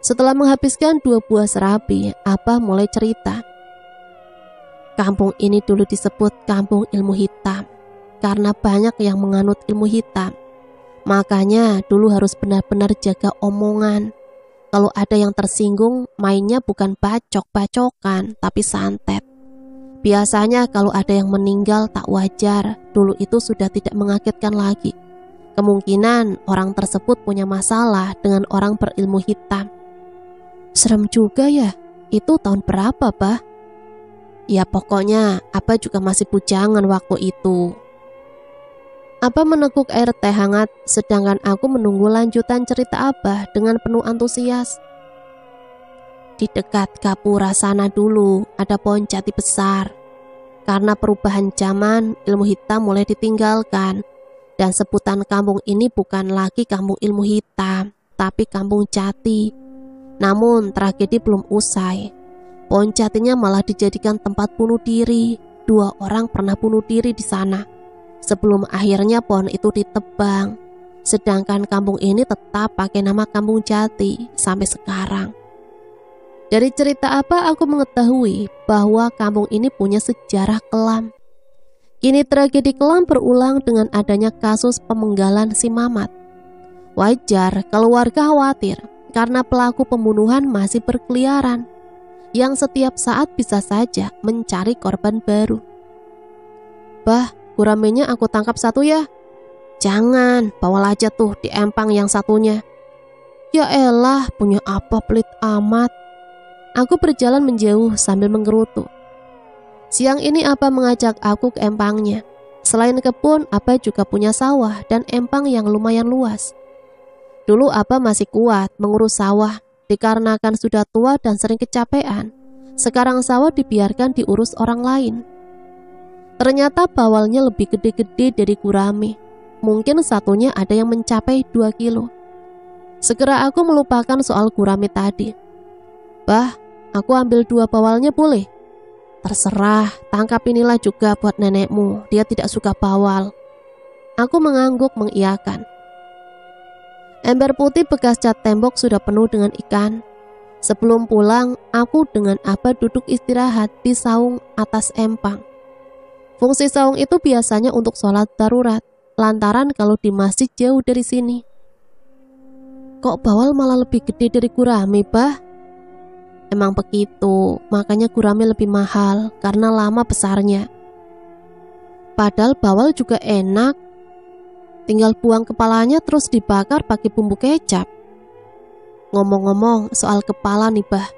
Setelah menghabiskan 2 buah serabi, Abah mulai cerita. Kampung ini dulu disebut kampung ilmu hitam, karena banyak yang menganut ilmu hitam. Makanya dulu harus benar-benar jaga omongan. Kalau ada yang tersinggung, mainnya bukan bacok-bacokan, tapi santet. Biasanya kalau ada yang meninggal tak wajar, dulu itu sudah tidak mengagetkan lagi. Kemungkinan orang tersebut punya masalah dengan orang berilmu hitam. Serem juga ya, itu tahun berapa, Bah? Ya pokoknya, Abah juga masih bujangan waktu itu. Abah meneguk air teh hangat, sedangkan aku menunggu lanjutan cerita Abah dengan penuh antusias. Di dekat gapura sana dulu ada pohon jati besar. Karena perubahan zaman, ilmu hitam mulai ditinggalkan. Dan sebutan kampung ini bukan lagi kampung ilmu hitam, tapi kampung jati. Namun tragedi belum usai. Pohon jatinya malah dijadikan tempat bunuh diri. 2 orang pernah bunuh diri di sana. Sebelum akhirnya pohon itu ditebang. Sedangkan kampung ini tetap pakai nama Kampung Jati sampai sekarang. Dari cerita apa aku mengetahui bahwa kampung ini punya sejarah kelam. Kini tragedi kelam berulang dengan adanya kasus pemenggalan si Mamat. Wajar kalau warga khawatir karena pelaku pembunuhan masih berkeliaran, yang setiap saat bisa saja mencari korban baru. Bah, guramenya aku tangkap satu ya. Jangan, bawa aja tuh di empang yang satunya. Ya elah, punya apa pelit amat. Aku berjalan menjauh sambil menggerutu. Siang ini Abah mengajak aku ke empangnya. Selain kebun, Abah juga punya sawah dan empang yang lumayan luas. Dulu Abah masih kuat mengurus sawah, dikarenakan sudah tua dan sering kecapean. Sekarang sawah dibiarkan diurus orang lain. Ternyata bawalnya lebih gede-gede dari gurame. Mungkin satunya ada yang mencapai 2 kilo. Segera aku melupakan soal gurame tadi. Bah, aku ambil 2 bawalnya boleh? Terserah, tangkap inilah juga buat nenekmu, dia tidak suka bawal. Aku mengangguk mengiyakan. Ember putih bekas cat tembok sudah penuh dengan ikan. Sebelum pulang, aku dengan Abah duduk istirahat di saung atas empang. Fungsi saung itu biasanya untuk sholat darurat, lantaran kalau di masjid jauh dari sini. Kok bawal malah lebih gede dari gurame, Bah? Emang begitu, makanya gurame lebih mahal karena lama besarnya. Padahal bawal juga enak. Tinggal buang kepalanya terus dibakar pakai bumbu kecap. Ngomong-ngomong soal kepala nih, Bah.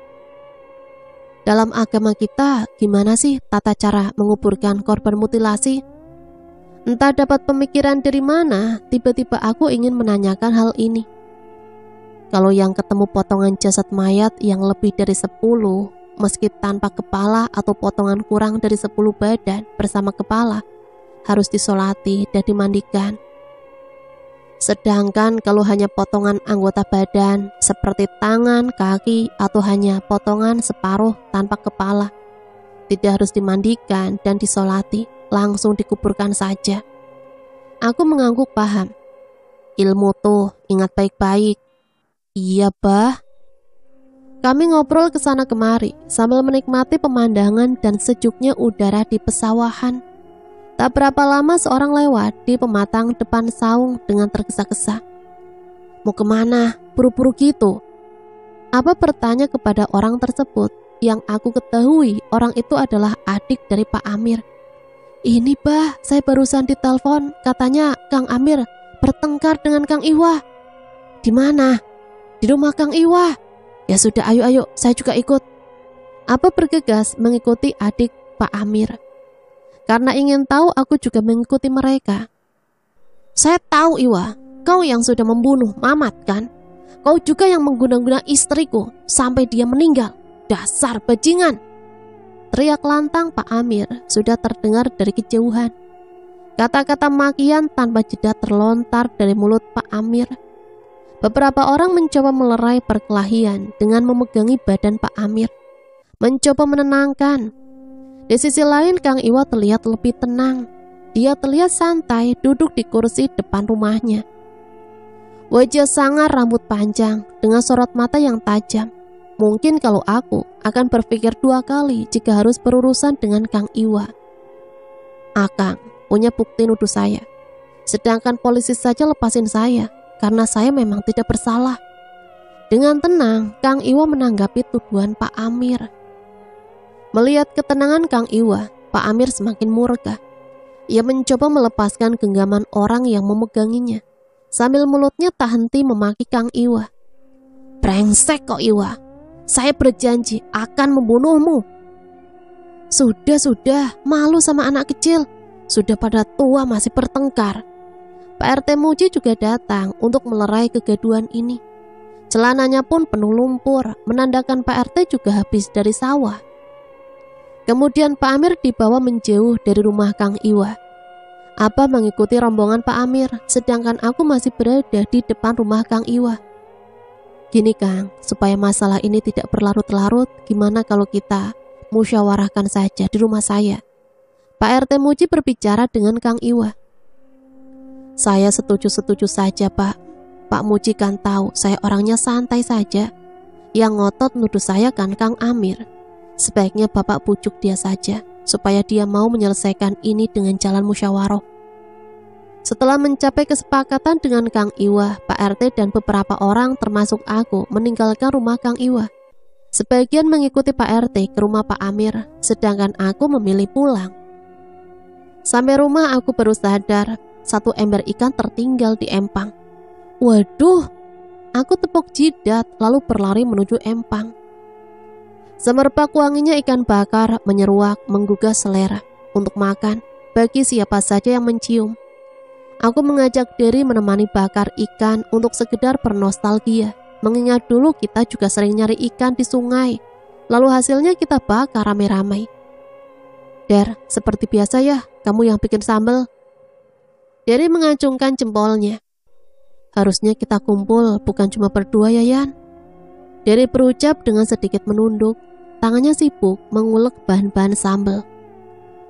Dalam agama kita, gimana sih tata cara menguburkan korban mutilasi? Entah dapat pemikiran dari mana, tiba-tiba aku ingin menanyakan hal ini. Kalau yang ketemu potongan jasad mayat yang lebih dari 10, meski tanpa kepala atau potongan kurang dari 10 badan bersama kepala, harus disolati dan dimandikan. Sedangkan kalau hanya potongan anggota badan seperti tangan, kaki, atau hanya potongan separuh tanpa kepala, tidak harus dimandikan dan disolati, langsung dikuburkan saja. Aku mengangguk paham. Ilmu tuh, ingat baik-baik. Iya, Bah. Kami ngobrol kesana kemari sambil menikmati pemandangan dan sejuknya udara di pesawahan. Tak berapa lama seorang lewat di pematang depan saung dengan tergesa-gesa. Mau kemana? Buru-buru gitu. Apa bertanya kepada orang tersebut yang aku ketahui orang itu adalah adik dari Pak Amir. Ini, Bah, saya barusan ditelepon, katanya Kang Amir bertengkar dengan Kang Iwa. Di mana? Di rumah Kang Iwa. Ya sudah, ayo, saya juga ikut. Apa bergegas mengikuti adik Pak Amir. Karena ingin tahu, aku juga mengikuti mereka. Saya tahu, Iwa, kau yang sudah membunuh Mamat kan? Kau juga yang mengguna-guna istriku sampai dia meninggal. Dasar bajingan! Teriak lantang Pak Amir sudah terdengar dari kejauhan. Kata-kata makian tanpa jeda terlontar dari mulut Pak Amir. Beberapa orang mencoba melerai perkelahian dengan memegangi badan Pak Amir, mencoba menenangkan. Di sisi lain, Kang Iwa terlihat lebih tenang. Dia terlihat santai duduk di kursi depan rumahnya. Wajah sangar, rambut panjang, dengan sorot mata yang tajam. Mungkin kalau aku akan berpikir 2 kali jika harus berurusan dengan Kang Iwa. Akang punya bukti nuduh saya. Sedangkan polisi saja lepasin saya karena saya memang tidak bersalah. Dengan tenang, Kang Iwa menanggapi tuduhan Pak Amir. Melihat ketenangan Kang Iwa, Pak Amir semakin murka. Ia mencoba melepaskan genggaman orang yang memeganginya, sambil mulutnya tak henti memaki Kang Iwa. Brengsek kok Iwa, saya berjanji akan membunuhmu. Sudah, malu sama anak kecil. Sudah pada tua masih bertengkar. Pak RT Muji juga datang untuk melerai kegaduhan ini. Celananya pun penuh lumpur, menandakan Pak RT juga habis dari sawah. Kemudian Pak Amir dibawa menjauh dari rumah Kang Iwa. Abah mengikuti rombongan Pak Amir, sedangkan aku masih berada di depan rumah Kang Iwa. Gini Kang, supaya masalah ini tidak berlarut-larut, gimana kalau kita musyawarahkan saja di rumah saya? Pak RT Muji berbicara dengan Kang Iwa. Saya setuju saja, Pak. Pak Muji kan tahu saya orangnya santai saja. Yang ngotot nuduh saya kan Kang Amir. Sebaiknya Bapak pujuk dia saja. supaya dia mau menyelesaikan ini dengan jalan musyawarah. Setelah mencapai kesepakatan dengan Kang Iwa, Pak RT dan beberapa orang termasuk aku meninggalkan rumah Kang Iwa. Sebagian mengikuti Pak RT ke rumah Pak Amir, sedangkan aku memilih pulang. Sampai rumah aku baru sadar, satu ember ikan tertinggal di empang. Waduh, aku tepuk jidat lalu berlari menuju empang. Semerbak wanginya ikan bakar menyeruak menggugah selera untuk makan bagi siapa saja yang mencium. Aku mengajak Derry menemani bakar ikan untuk sekedar bernostalgia, mengingat dulu kita juga sering nyari ikan di sungai, lalu hasilnya kita bakar ramai-ramai. Der, seperti biasa ya, kamu yang bikin sambal. Derry mengacungkan jempolnya. Harusnya kita kumpul, bukan cuma berdua ya Yan. Derry berucap dengan sedikit menunduk, tangannya sibuk mengulek bahan-bahan sambal.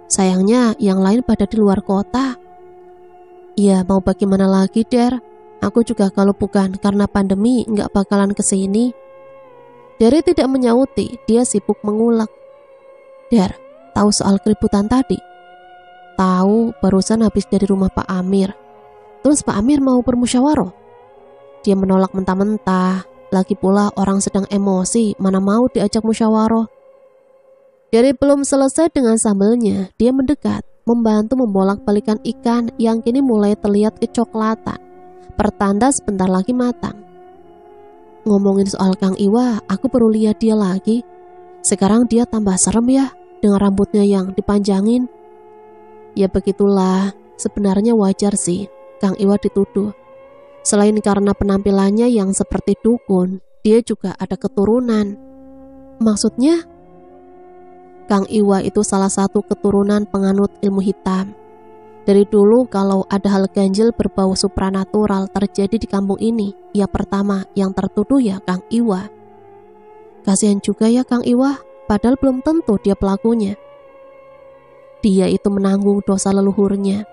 Sayangnya yang lain pada di luar kota. Ya mau bagaimana lagi Der, aku juga kalau bukan karena pandemi nggak bakalan kesini. Derry tidak menyauti, dia sibuk mengulek. Der, tahu soal keributan tadi? Tahu, barusan habis dari rumah Pak Amir. Terus Pak Amir mau bermusyawarah. Dia menolak mentah-mentah, lagi pula orang sedang emosi, mana mau diajak musyawarah. Derry belum selesai dengan sambelnya, dia mendekat, membantu membolak-balikan ikan yang kini mulai terlihat kecoklatan, pertanda sebentar lagi matang. Ngomongin soal Kang Iwa, aku perlu lihat dia lagi. Sekarang dia tambah serem ya, dengan rambutnya yang dipanjangin. Ya begitulah, sebenarnya wajar sih Kang Iwa dituduh. Selain karena penampilannya yang seperti dukun, dia juga ada keturunan. Maksudnya? Kang Iwa itu salah satu keturunan penganut ilmu hitam. Dari dulu kalau ada hal ganjil berbau supranatural terjadi di kampung ini, ya pertama yang tertuduh ya Kang Iwa. Kasihan juga ya Kang Iwa, padahal belum tentu dia pelakunya. Dia itu menanggung dosa leluhurnya.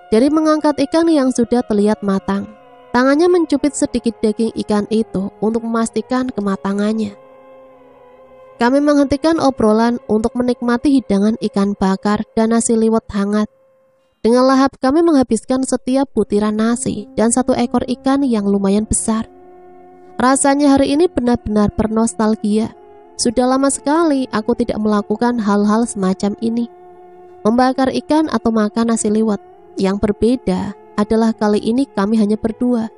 Dari mengangkat ikan yang sudah terlihat matang, tangannya mencubit sedikit daging ikan itu untuk memastikan kematangannya. Kami menghentikan obrolan untuk menikmati hidangan ikan bakar dan nasi liwet hangat. Dengan lahap kami menghabiskan setiap butiran nasi dan satu ekor ikan yang lumayan besar. Rasanya hari ini benar-benar bernostalgia. Sudah lama sekali aku tidak melakukan hal-hal semacam ini. Membakar ikan atau makan nasi liwet. Yang berbeda adalah kali ini kami hanya berdua,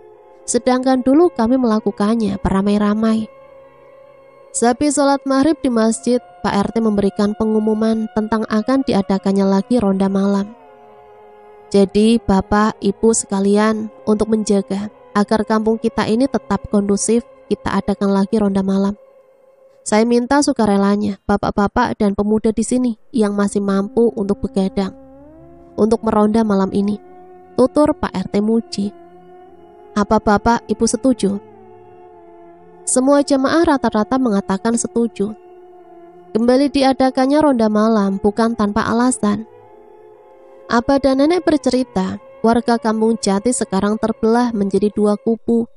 sedangkan dulu kami melakukannya beramai-ramai. Sehabis sholat maghrib di masjid, Pak RT memberikan pengumuman tentang akan diadakannya lagi ronda malam. Jadi Bapak, Ibu sekalian, untuk menjaga agar kampung kita ini tetap kondusif, kita adakan lagi ronda malam. Saya minta sukarelanya bapak-bapak dan pemuda di sini yang masih mampu untuk begadang, untuk meronda malam ini. Tutur Pak RT Muji. Apa Bapak, Ibu setuju? Semua jamaah rata-rata mengatakan setuju. Kembali diadakannya ronda malam bukan tanpa alasan. Abah dan nenek bercerita, warga kampung Jati sekarang terbelah menjadi dua kubu.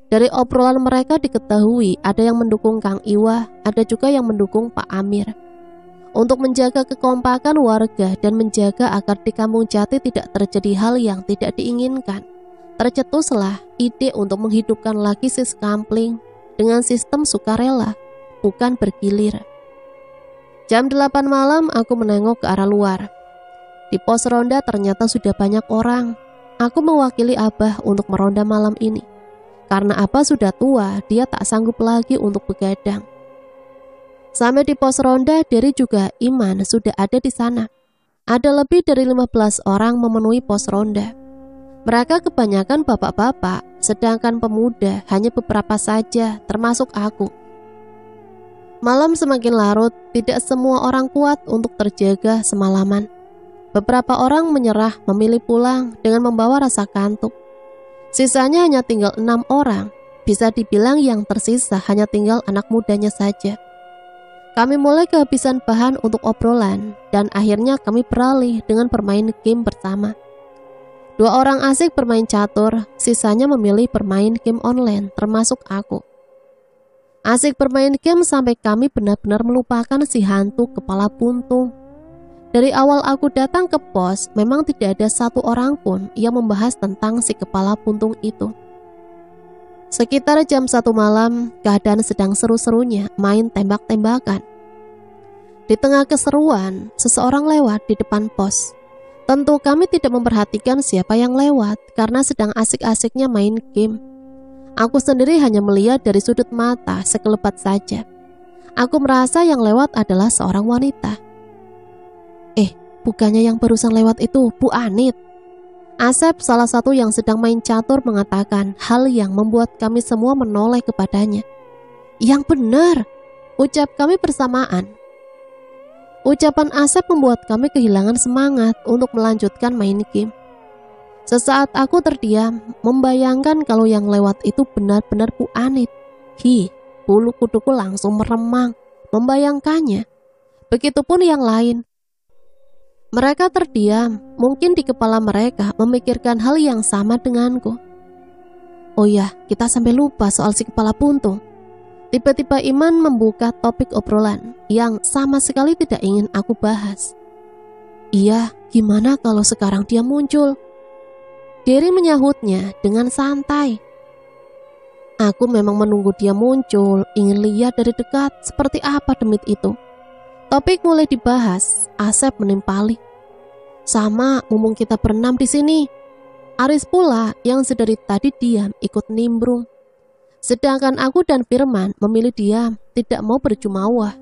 Dari obrolan mereka diketahui ada yang mendukung Kang Iwa, ada juga yang mendukung Pak Amir. Untuk menjaga kekompakan warga dan menjaga agar di kampung Jati tidak terjadi hal yang tidak diinginkan, tercetuslah ide untuk menghidupkan lagi Siskampling dengan sistem sukarela, bukan bergilir. Jam 8 malam aku menengok ke arah luar. Di pos ronda ternyata sudah banyak orang. Aku mewakili Abah untuk meronda malam ini. Karena Abah sudah tua, dia tak sanggup lagi untuk begadang. Sampai di pos ronda, Derry juga Iman sudah ada di sana. Ada lebih dari 15 orang memenuhi pos ronda. Mereka kebanyakan bapak-bapak, sedangkan pemuda hanya beberapa saja, termasuk aku. Malam semakin larut, tidak semua orang kuat untuk terjaga semalaman. Beberapa orang menyerah memilih pulang dengan membawa rasa kantuk. Sisanya hanya tinggal 6 orang, bisa dibilang yang tersisa hanya tinggal anak mudanya saja. Kami mulai kehabisan bahan untuk obrolan, dan akhirnya kami beralih dengan bermain game bersama. 2 orang asik bermain catur, sisanya memilih bermain game online, termasuk aku. Asik bermain game sampai kami benar-benar melupakan si hantu kepala buntung. Dari awal aku datang ke pos, memang tidak ada satu orang pun yang membahas tentang si kepala puntung itu. Sekitar jam 1 malam, keadaan sedang seru-serunya main tembak-tembakan. Di tengah keseruan, seseorang lewat di depan pos. Tentu kami tidak memperhatikan siapa yang lewat karena sedang asik-asiknya main game. Aku sendiri hanya melihat dari sudut mata sekelebat saja. Aku merasa yang lewat adalah seorang wanita. Bukannya yang barusan lewat itu Bu Anit? Asep, salah satu yang sedang main catur, mengatakan hal yang membuat kami semua menoleh kepadanya. Yang benar, ucap kami bersamaan. Ucapan Asep membuat kami kehilangan semangat untuk melanjutkan main game. Sesaat aku terdiam, membayangkan kalau yang lewat itu benar-benar Bu Anit. Bulu kuduku langsung meremang membayangkannya. Begitupun yang lain. Mereka terdiam, mungkin di kepala mereka memikirkan hal yang sama denganku. Oh ya, kita sampai lupa soal si kepala puntung. Tiba-tiba Iman membuka topik obrolan yang sama sekali tidak ingin aku bahas. Iya, gimana kalau sekarang dia muncul? Dery menyahutnya dengan santai. Aku memang menunggu dia muncul, ingin lihat dari dekat seperti apa demit itu. Topik mulai dibahas, Asep menimpali. Sama, mumpung kita berenam di sini. Aris pula yang sedari tadi diam ikut nimbrung. Sedangkan aku dan Firman memilih diam, tidak mau berjumawah.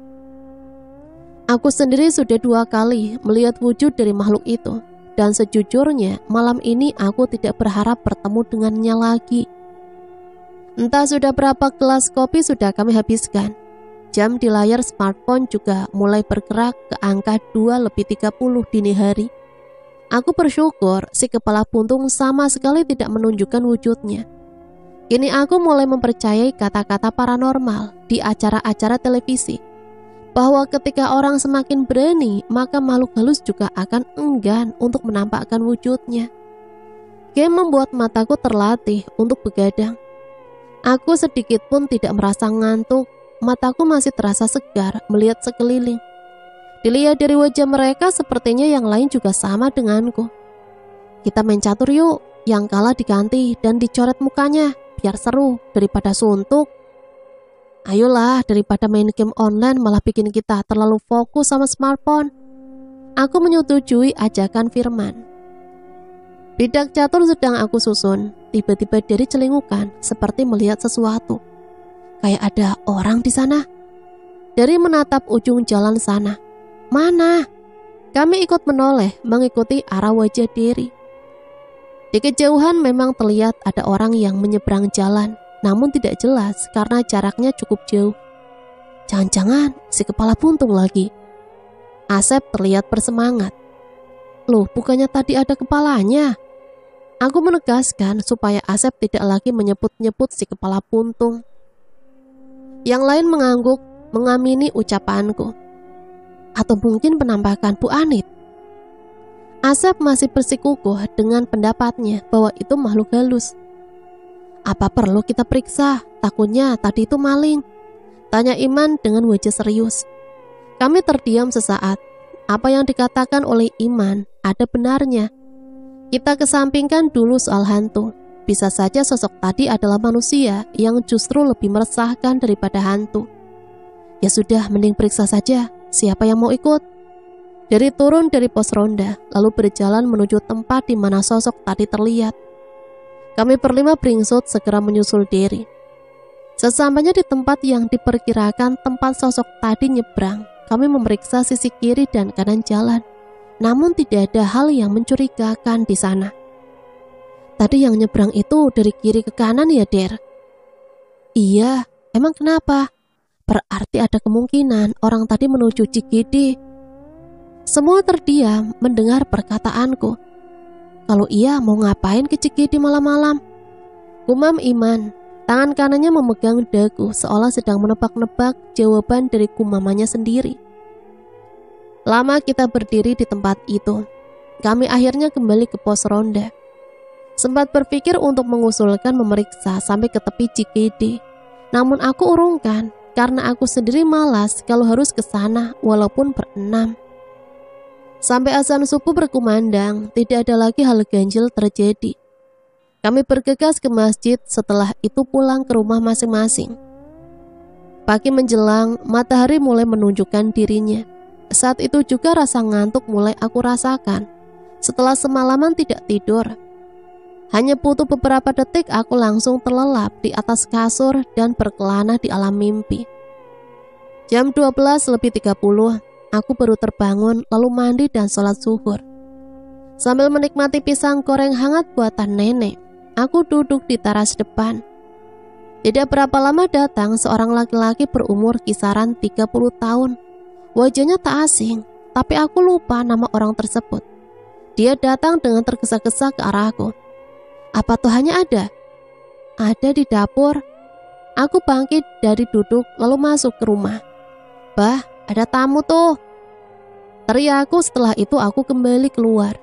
Aku sendiri sudah 2 kali melihat wujud dari makhluk itu. Dan sejujurnya, malam ini aku tidak berharap bertemu dengannya lagi. Entah sudah berapa gelas kopi sudah kami habiskan. Jam di layar smartphone juga mulai bergerak ke angka 2:30 dini hari. Aku bersyukur si kepala puntung sama sekali tidak menunjukkan wujudnya. Kini aku mulai mempercayai kata-kata paranormal di acara-acara televisi, bahwa ketika orang semakin berani, maka makhluk halus juga akan enggan untuk menampakkan wujudnya. Game membuat mataku terlatih untuk begadang. Aku sedikit pun tidak merasa ngantuk. Mataku masih terasa segar melihat sekeliling. Dilihat dari wajah mereka, sepertinya yang lain juga sama denganku. Kita main catur yuk, yang kalah diganti dan dicoret mukanya, biar seru daripada suntuk. Ayolah, daripada main game online malah bikin kita terlalu fokus sama smartphone. Aku menyetujui ajakan Firman. Bidak catur sedang aku susun, tiba-tiba dari celingukan seperti melihat sesuatu. Kayak ada orang di sana. Dari menatap ujung jalan sana. Mana? Kami ikut menoleh mengikuti arah wajah Dery. Di kejauhan memang terlihat ada orang yang menyeberang jalan, namun tidak jelas karena jaraknya cukup jauh. Jangan-jangan si kepala puntung lagi. Asep terlihat bersemangat. Loh, bukannya tadi ada kepalanya? Aku menegaskan supaya Asep tidak lagi menyebut-nyebut si kepala puntung. Yang lain mengangguk, mengamini ucapanku. Atau mungkin penampakan Bu Anit. Asep masih bersikukuh dengan pendapatnya bahwa itu makhluk halus. Apa perlu kita periksa? Takutnya tadi itu maling. Tanya Iman dengan wajah serius. Kami terdiam sesaat. Apa yang dikatakan oleh Iman ada benarnya. Kita kesampingkan dulu soal hantu. Bisa saja sosok tadi adalah manusia yang justru lebih meresahkan daripada hantu. Ya sudah, mending periksa saja. Siapa yang mau ikut? Dari turun dari pos ronda, lalu berjalan menuju tempat di mana sosok tadi terlihat. Kami berlima beringsut segera menyusul Dery. Sesampainya di tempat yang diperkirakan tempat sosok tadi nyebrang, kami memeriksa sisi kiri dan kanan jalan. Namun tidak ada hal yang mencurigakan di sana. Tadi yang nyebrang itu dari kiri ke kanan ya, Der? Iya, emang kenapa? Berarti ada kemungkinan orang tadi menuju Cikidi. Semua terdiam mendengar perkataanku. Kalau iya, mau ngapain ke Cikidi malam-malam? Gumam Iman, tangan kanannya memegang dagu seolah sedang menebak-nebak jawaban dari gumamannya sendiri. Lama kita berdiri di tempat itu. Kami akhirnya kembali ke pos ronda. Sempat berpikir untuk mengusulkan memeriksa sampai ke tepi Cikidi. Namun aku urungkan karena aku sendiri malas kalau harus ke sana walaupun berenam. Sampai azan subuh berkumandang, tidak ada lagi hal ganjil terjadi. Kami bergegas ke masjid, setelah itu pulang ke rumah masing-masing. Pagi menjelang, matahari mulai menunjukkan dirinya. Saat itu juga rasa ngantuk mulai aku rasakan. Setelah semalaman tidak tidur, hanya butuh beberapa detik aku langsung terlelap di atas kasur dan berkelana di alam mimpi. Jam 12:30, aku baru terbangun lalu mandi dan sholat zuhur. Sambil menikmati pisang goreng hangat buatan nenek, aku duduk di teras depan. Tidak berapa lama datang seorang laki-laki berumur kisaran 30 tahun. Wajahnya tak asing, tapi aku lupa nama orang tersebut. Dia datang dengan tergesa-gesa ke arahku. Apa Tuhannya ada? Ada di dapur. Aku bangkit dari duduk lalu masuk ke rumah. Bah, ada tamu tuh. Teriakku, setelah itu aku kembali keluar.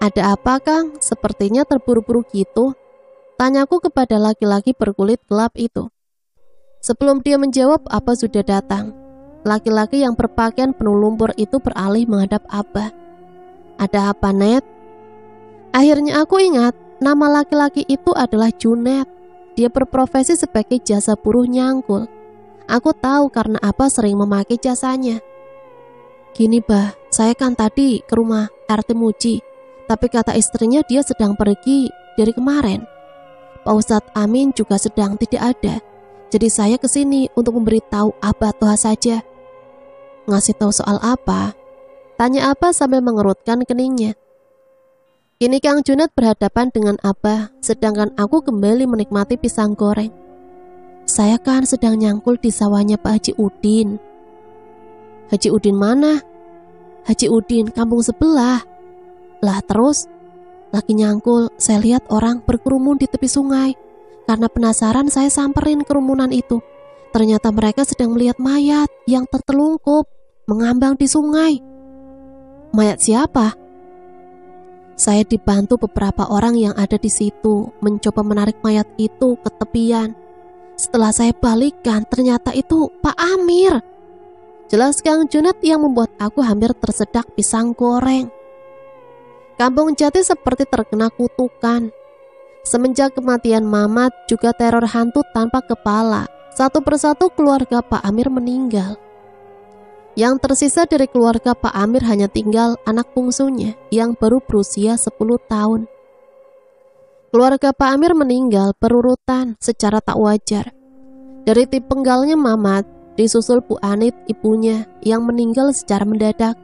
Ada apa, Kang? Sepertinya terburu-buru gitu. Tanyaku kepada laki-laki berkulit gelap itu. Sebelum dia menjawab apa sudah datang, laki-laki yang berpakaian penuh lumpur itu beralih menghadap Abah. Ada apa, Net? Akhirnya aku ingat, nama laki-laki itu adalah Junet. Dia berprofesi sebagai jasa buruh nyangkul. Aku tahu karena Abah sering memakai jasanya. Gini, Bah, saya kan tadi ke rumah RT Muji, tapi kata istrinya dia sedang pergi dari kemarin. Pak Ustadz Amin juga sedang tidak ada. Jadi saya kesini untuk memberitahu Abah Toha saja. Ngasih tahu soal apa? Tanya Abah sambil mengerutkan keningnya. Kini Kang Junet berhadapan dengan Abah, sedangkan aku kembali menikmati pisang goreng. Saya kan sedang nyangkul di sawahnya Pak Haji Udin. Haji Udin mana? Haji Udin, kampung sebelah. Lah terus? Lagi nyangkul, saya lihat orang berkerumun di tepi sungai. Karena penasaran saya samperin kerumunan itu. Ternyata mereka sedang melihat mayat yang tertelungkup, mengambang di sungai. Mayat siapa? Saya dibantu beberapa orang yang ada di situ, mencoba menarik mayat itu ke tepian. Setelah saya balikan, ternyata itu Pak Amir. Jelas Kang Junet yang membuat aku hampir tersedak pisang goreng. Kampung Jati seperti terkena kutukan. Semenjak kematian Mamat, juga teror hantu tanpa kepala. Satu persatu keluarga Pak Amir meninggal. Yang tersisa dari keluarga Pak Amir hanya tinggal anak bungsunya yang baru berusia 10 tahun. Keluarga Pak Amir meninggal berurutan secara tak wajar. Dari penggalnya Mamat, disusul Bu Anit ibunya yang meninggal secara mendadak.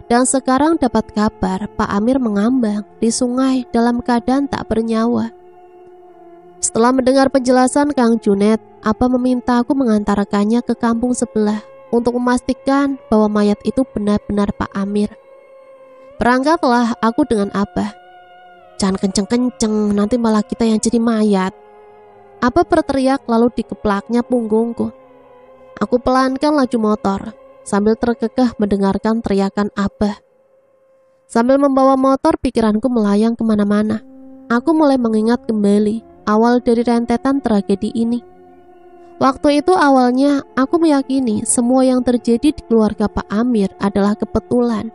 Dan sekarang dapat kabar Pak Amir mengambang di sungai dalam keadaan tak bernyawa. Setelah mendengar penjelasan Kang Junet, Abah meminta aku mengantarkannya ke kampung sebelah untuk memastikan bahwa mayat itu benar-benar Pak Amir. Berangkatlah aku dengan Abah. Jangan kenceng-kenceng, nanti malah kita yang jadi mayat. Abah berteriak lalu dikeplaknya punggungku. Aku pelankan laju motor sambil terkekeh mendengarkan teriakan Abah. Sambil membawa motor, pikiranku melayang kemana-mana. Aku mulai mengingat kembali awal dari rentetan tragedi ini. Waktu itu awalnya aku meyakini semua yang terjadi di keluarga Pak Amir adalah kebetulan.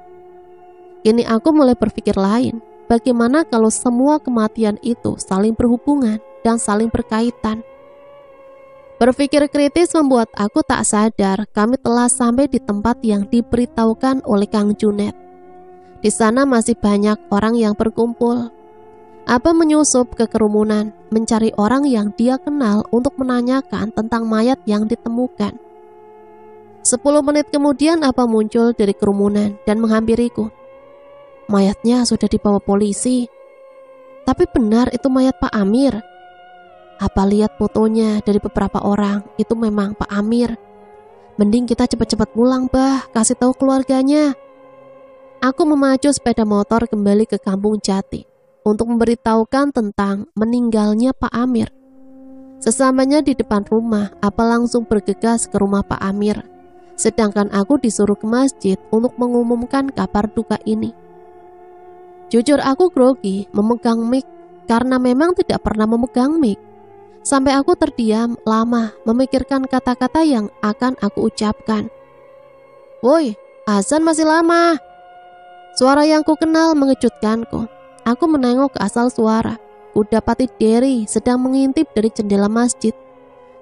Kini aku mulai berpikir lain. Bagaimana kalau semua kematian itu saling berhubungan dan saling berkaitan? Berpikir kritis membuat aku tak sadar kami telah sampai di tempat yang diberitahukan oleh Kang Junet. Di sana masih banyak orang yang berkumpul. Abah menyusup ke kerumunan, mencari orang yang dia kenal untuk menanyakan tentang mayat yang ditemukan. 10 menit kemudian Abah muncul dari kerumunan dan menghampiriku. Mayatnya sudah dibawa polisi. Tapi benar itu mayat Pak Amir. Abah lihat fotonya dari beberapa orang, itu memang Pak Amir. Mending kita cepat-cepat pulang, Bah, kasih tahu keluarganya. Aku memacu sepeda motor kembali ke kampung Jati untuk memberitahukan tentang meninggalnya Pak Amir. Sesamanya di depan rumah, Abah langsung bergegas ke rumah Pak Amir. Sedangkan aku disuruh ke masjid untuk mengumumkan kabar duka ini. Jujur aku grogi memegang mic karena memang tidak pernah memegang mic. Sampai aku terdiam lama memikirkan kata-kata yang akan aku ucapkan. Woi, azan masih lama. Suara yang ku kenal mengejutkanku. Aku menengok ke asal suara. Kudapati Derry sedang mengintip dari jendela masjid.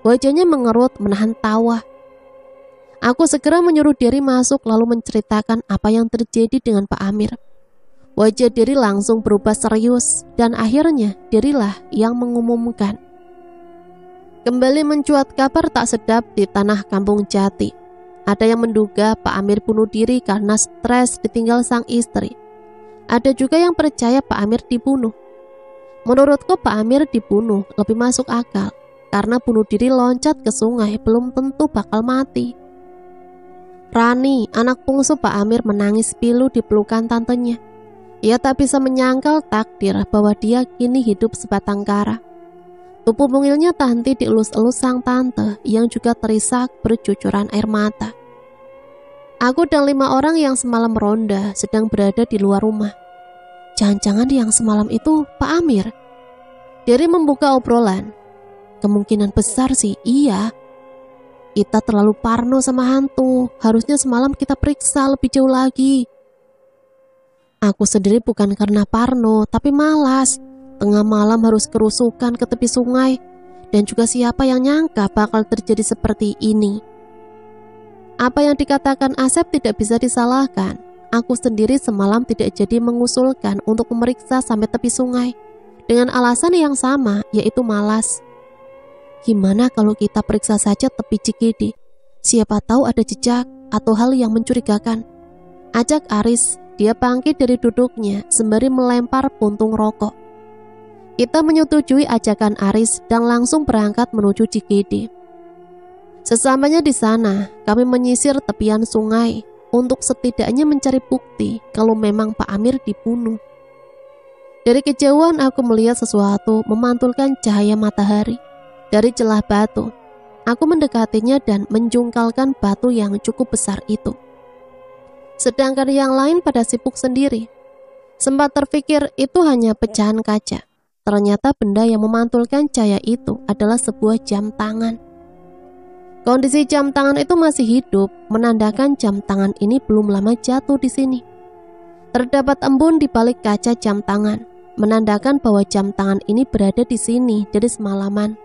Wajahnya mengerut menahan tawa. Aku segera menyuruh Derry masuk lalu menceritakan apa yang terjadi dengan Pak Amir. Wajah Derry langsung berubah serius dan akhirnya Derry lah yang mengumumkan. Kembali mencuat kabar tak sedap di tanah Kampung Jati. Ada yang menduga Pak Amir bunuh diri karena stres ditinggal sang istri. Ada juga yang percaya Pak Amir dibunuh. Menurutku Pak Amir dibunuh lebih masuk akal karena bunuh diri loncat ke sungai belum tentu bakal mati. Rani, anak bungsu Pak Amir, menangis pilu di pelukan tantenya. Ia tak bisa menyangkal takdir bahwa dia kini hidup sebatang kara. Tubuh mungilnya tak henti dielus-elus sang tante yang juga terisak bercucuran air mata. Aku dan 5 orang yang semalam ronda sedang berada di luar rumah. Jangan-jangan yang semalam itu Pak Amir. Derry membuka obrolan. Kemungkinan besar sih iya. Kita terlalu parno sama hantu. Harusnya semalam kita periksa lebih jauh lagi. Aku sendiri bukan karena parno, tapi malas. Tengah malam harus kerusukan ke tepi sungai. Dan juga siapa yang nyangka bakal terjadi seperti ini. Apa yang dikatakan Asep tidak bisa disalahkan. Aku sendiri semalam tidak jadi mengusulkan untuk memeriksa sampai tepi sungai. Dengan alasan yang sama, yaitu malas. Gimana kalau kita periksa saja tepi Cikidi? Siapa tahu ada jejak atau hal yang mencurigakan. Ajak Aris, dia bangkit dari duduknya sembari melempar puntung rokok. Kita menyetujui ajakan Aris dan langsung berangkat menuju Cikidi. Sesamanya di sana, kami menyisir tepian sungai untuk setidaknya mencari bukti kalau memang Pak Amir dibunuh. Dari kejauhan aku melihat sesuatu memantulkan cahaya matahari dari celah batu. Aku mendekatinya dan menjungkalkan batu yang cukup besar itu. Sedangkan yang lain pada sibuk sendiri. Sempat terpikir itu hanya pecahan kaca. Ternyata benda yang memantulkan cahaya itu adalah sebuah jam tangan. Kondisi jam tangan itu masih hidup, menandakan jam tangan ini belum lama jatuh di sini. Terdapat embun di balik kaca jam tangan, menandakan bahwa jam tangan ini berada di sini dari semalaman.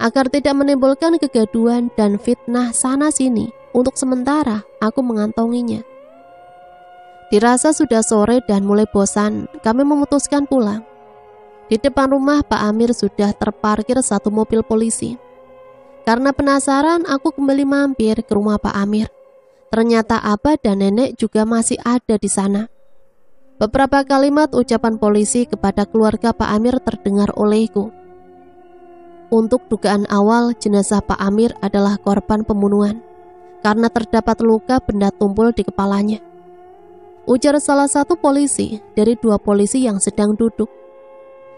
Agar tidak menimbulkan kegaduhan dan fitnah sana-sini, untuk sementara aku mengantonginya. Dirasa sudah sore dan mulai bosan, kami memutuskan pulang. Di depan rumah Pak Amir sudah terparkir satu mobil polisi. Karena penasaran, aku kembali mampir ke rumah Pak Amir. Ternyata Abah dan Nenek juga masih ada di sana. Beberapa kalimat ucapan polisi kepada keluarga Pak Amir terdengar olehku. Untuk dugaan awal, jenazah Pak Amir adalah korban pembunuhan karena terdapat luka benda tumpul di kepalanya. Ujar salah satu polisi dari 2 polisi yang sedang duduk.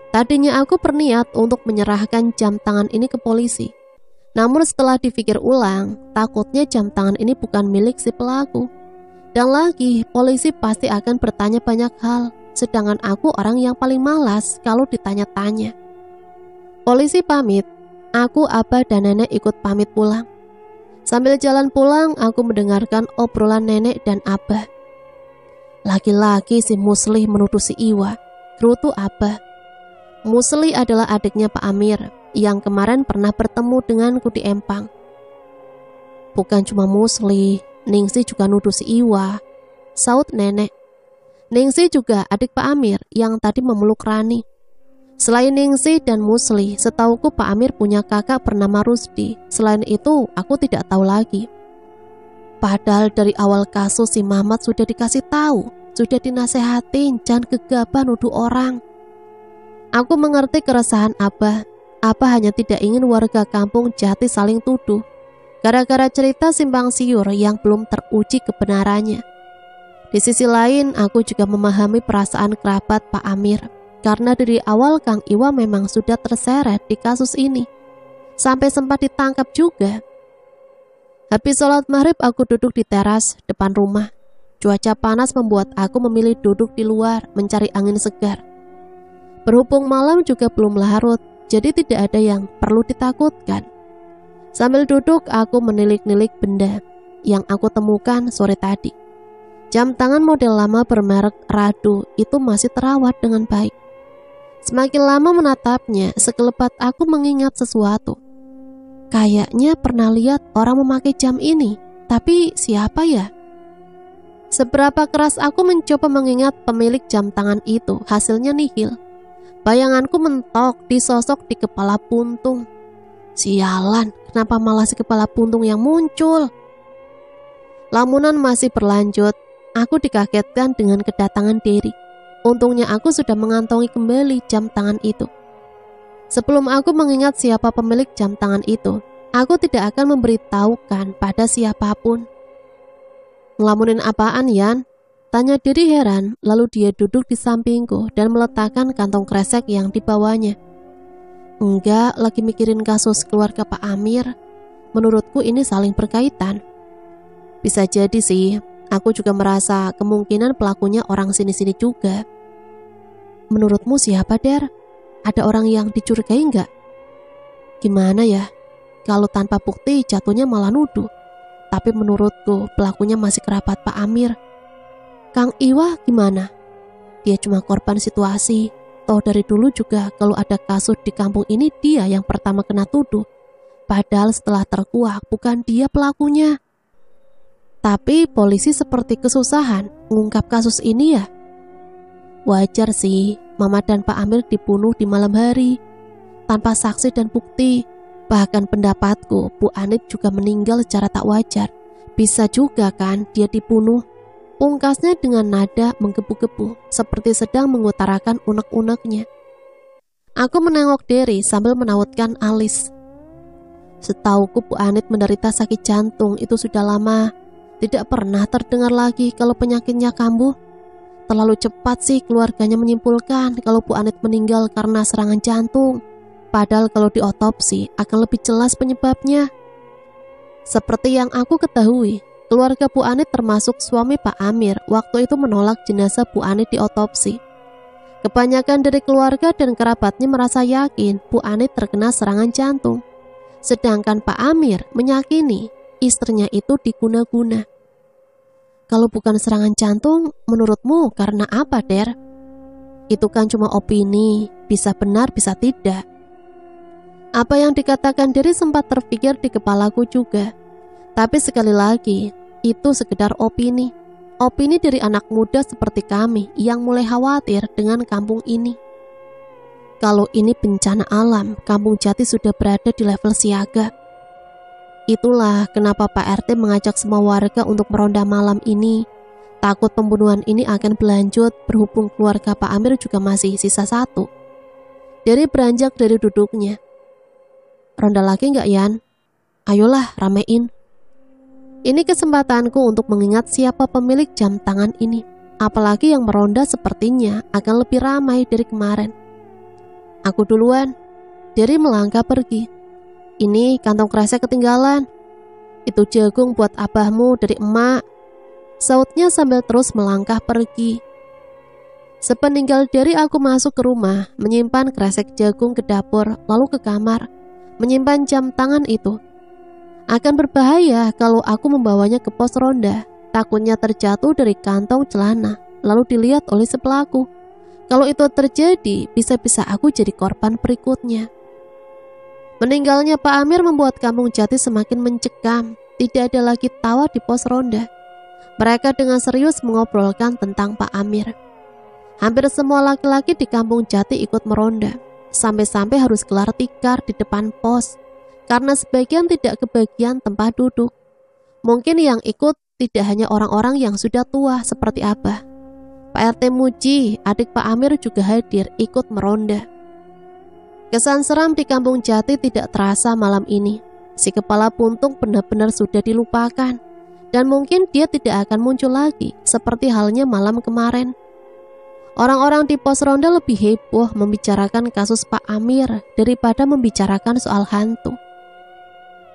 Tadinya aku berniat untuk menyerahkan jam tangan ini ke polisi. Namun setelah dipikir ulang, takutnya jam tangan ini bukan milik si pelaku. Dan lagi, polisi pasti akan bertanya banyak hal, sedangkan aku orang yang paling malas kalau ditanya-tanya. Polisi pamit, aku, Abah, dan Nenek ikut pamit pulang. Sambil jalan pulang, aku mendengarkan obrolan Nenek dan Abah. Laki-laki si Muslih menuduh si Iwa, gerutu Abah. Muslih adalah adiknya Pak Amir yang kemarin pernah bertemu denganku di Empang. Bukan cuma Muslih, Ningsih juga nuduh si Iwa, saut Nenek. Ningsih juga adik Pak Amir yang tadi memeluk Rani. Selain Ningsih dan Muslih, setauku Pak Amir punya kakak bernama Rusdi. Selain itu, aku tidak tahu lagi. Padahal dari awal kasus si Mamat sudah dikasih tahu, sudah dinasehatin, jangan gegabah nuduh orang. Aku mengerti keresahan Abah. Abah hanya tidak ingin warga kampung Jati saling tuduh gara-gara cerita simpang siur yang belum teruji kebenarannya. Di sisi lain, aku juga memahami perasaan kerabat Pak Amir karena dari awal Kang Iwa memang sudah terseret di kasus ini, sampai sempat ditangkap juga. Habis sholat maghrib, aku duduk di teras depan rumah. Cuaca panas membuat aku memilih duduk di luar mencari angin segar. Berhubung malam juga belum larut, jadi tidak ada yang perlu ditakutkan. Sambil duduk, aku menilik-nilik benda yang aku temukan sore tadi. Jam tangan model lama bermerek Radu itu masih terawat dengan baik. Semakin lama menatapnya, sekelebat aku mengingat sesuatu. Kayaknya pernah lihat orang memakai jam ini, tapi siapa ya? Seberapa keras aku mencoba mengingat pemilik jam tangan itu, hasilnya nihil. Bayanganku mentok di sosok di kepala puntung. Sialan, kenapa malah si kepala puntung yang muncul? Lamunan masih berlanjut. Aku dikagetkan dengan kedatangan Derry. Untungnya aku sudah mengantongi kembali jam tangan itu. Sebelum aku mengingat siapa pemilik jam tangan itu, aku tidak akan memberitahukan pada siapapun. Ngelamunin apaan, Yan? Tanya Derry heran, lalu dia duduk di sampingku dan meletakkan kantong kresek yang dibawanya. Enggak, lagi mikirin kasus keluarga Pak Amir. Menurutku ini saling berkaitan. Bisa jadi sih, aku juga merasa kemungkinan pelakunya orang sini-sini juga. Menurutmu siapa, Der? Ada orang yang dicurigai enggak? Gimana ya? Kalau tanpa bukti jatuhnya malah nuduh. Tapi menurutku pelakunya masih kerabat Pak Amir. Kang Iwa gimana? Dia cuma korban situasi. Toh dari dulu juga kalau ada kasus di kampung ini dia yang pertama kena tuduh. Padahal setelah terkuak bukan dia pelakunya. Tapi polisi seperti kesusahan mengungkap kasus ini ya. Wajar sih, Mama dan Pak Amir dibunuh di malam hari tanpa saksi dan bukti. Bahkan pendapatku, Bu Anit juga meninggal secara tak wajar. Bisa juga kan dia dibunuh. Pungkasnya dengan nada menggebu-gebu, seperti sedang mengutarakan unek-uneknya. Aku menengok Derry sambil menautkan alis. Setauku Bu Anit menderita sakit jantung itu sudah lama. Tidak pernah terdengar lagi kalau penyakitnya kambuh. Terlalu cepat sih keluarganya menyimpulkan kalau Bu Anit meninggal karena serangan jantung. Padahal kalau diotopsi akan lebih jelas penyebabnya. Seperti yang aku ketahui, keluarga Bu Anit termasuk suami Pak Amir waktu itu menolak jenazah Bu Anit diotopsi. Kebanyakan dari keluarga dan kerabatnya merasa yakin Bu Anit terkena serangan jantung. Sedangkan Pak Amir meyakini istrinya itu diguna-guna. Kalau bukan serangan jantung, menurutmu karena apa, Der? Itu kan cuma opini, bisa benar bisa tidak. Apa yang dikatakan Derry sempat terpikir di kepalaku juga. Tapi sekali lagi, itu sekedar opini. Opini dari anak muda seperti kami yang mulai khawatir dengan kampung ini. Kalau ini bencana alam, Kampung Jati sudah berada di level siaga. Itulah kenapa Pak RT mengajak semua warga untuk meronda malam ini. Takut pembunuhan ini akan berlanjut berhubung keluarga Pak Amir juga masih sisa satu. Derry beranjak dari duduknya. Ronda lagi nggak, Yan? Ayolah, ramein. Ini kesempatanku untuk mengingat siapa pemilik jam tangan ini. Apalagi yang meronda sepertinya akan lebih ramai dari kemarin. Aku duluan. Derry melangkah pergi. Ini kantong kresek ketinggalan. Itu jagung buat abahmu dari emak, sautnya sambil terus melangkah pergi. Sepeninggal Derry aku masuk ke rumah, menyimpan kresek jagung ke dapur, lalu ke kamar, menyimpan jam tangan itu. Akan berbahaya kalau aku membawanya ke pos ronda. Takutnya terjatuh dari kantong celana, lalu dilihat oleh si pelaku. Kalau itu terjadi, bisa-bisa aku jadi korban berikutnya. Meninggalnya Pak Amir membuat Kampung Jati semakin mencekam. Tidak ada lagi tawa di pos ronda. Mereka dengan serius mengobrolkan tentang Pak Amir. Hampir semua laki-laki di Kampung Jati ikut meronda. Sampai-sampai harus gelar tikar di depan pos. Karena sebagian tidak kebagian tempat duduk. Mungkin yang ikut tidak hanya orang-orang yang sudah tua seperti Abah. Pak RT Muji, adik Pak Amir juga hadir ikut meronda. Kesan seram di Kampung Jati tidak terasa malam ini. Si kepala puntung benar-benar sudah dilupakan. Dan mungkin dia tidak akan muncul lagi seperti halnya malam kemarin. Orang-orang di pos ronda lebih heboh membicarakan kasus Pak Amir daripada membicarakan soal hantu.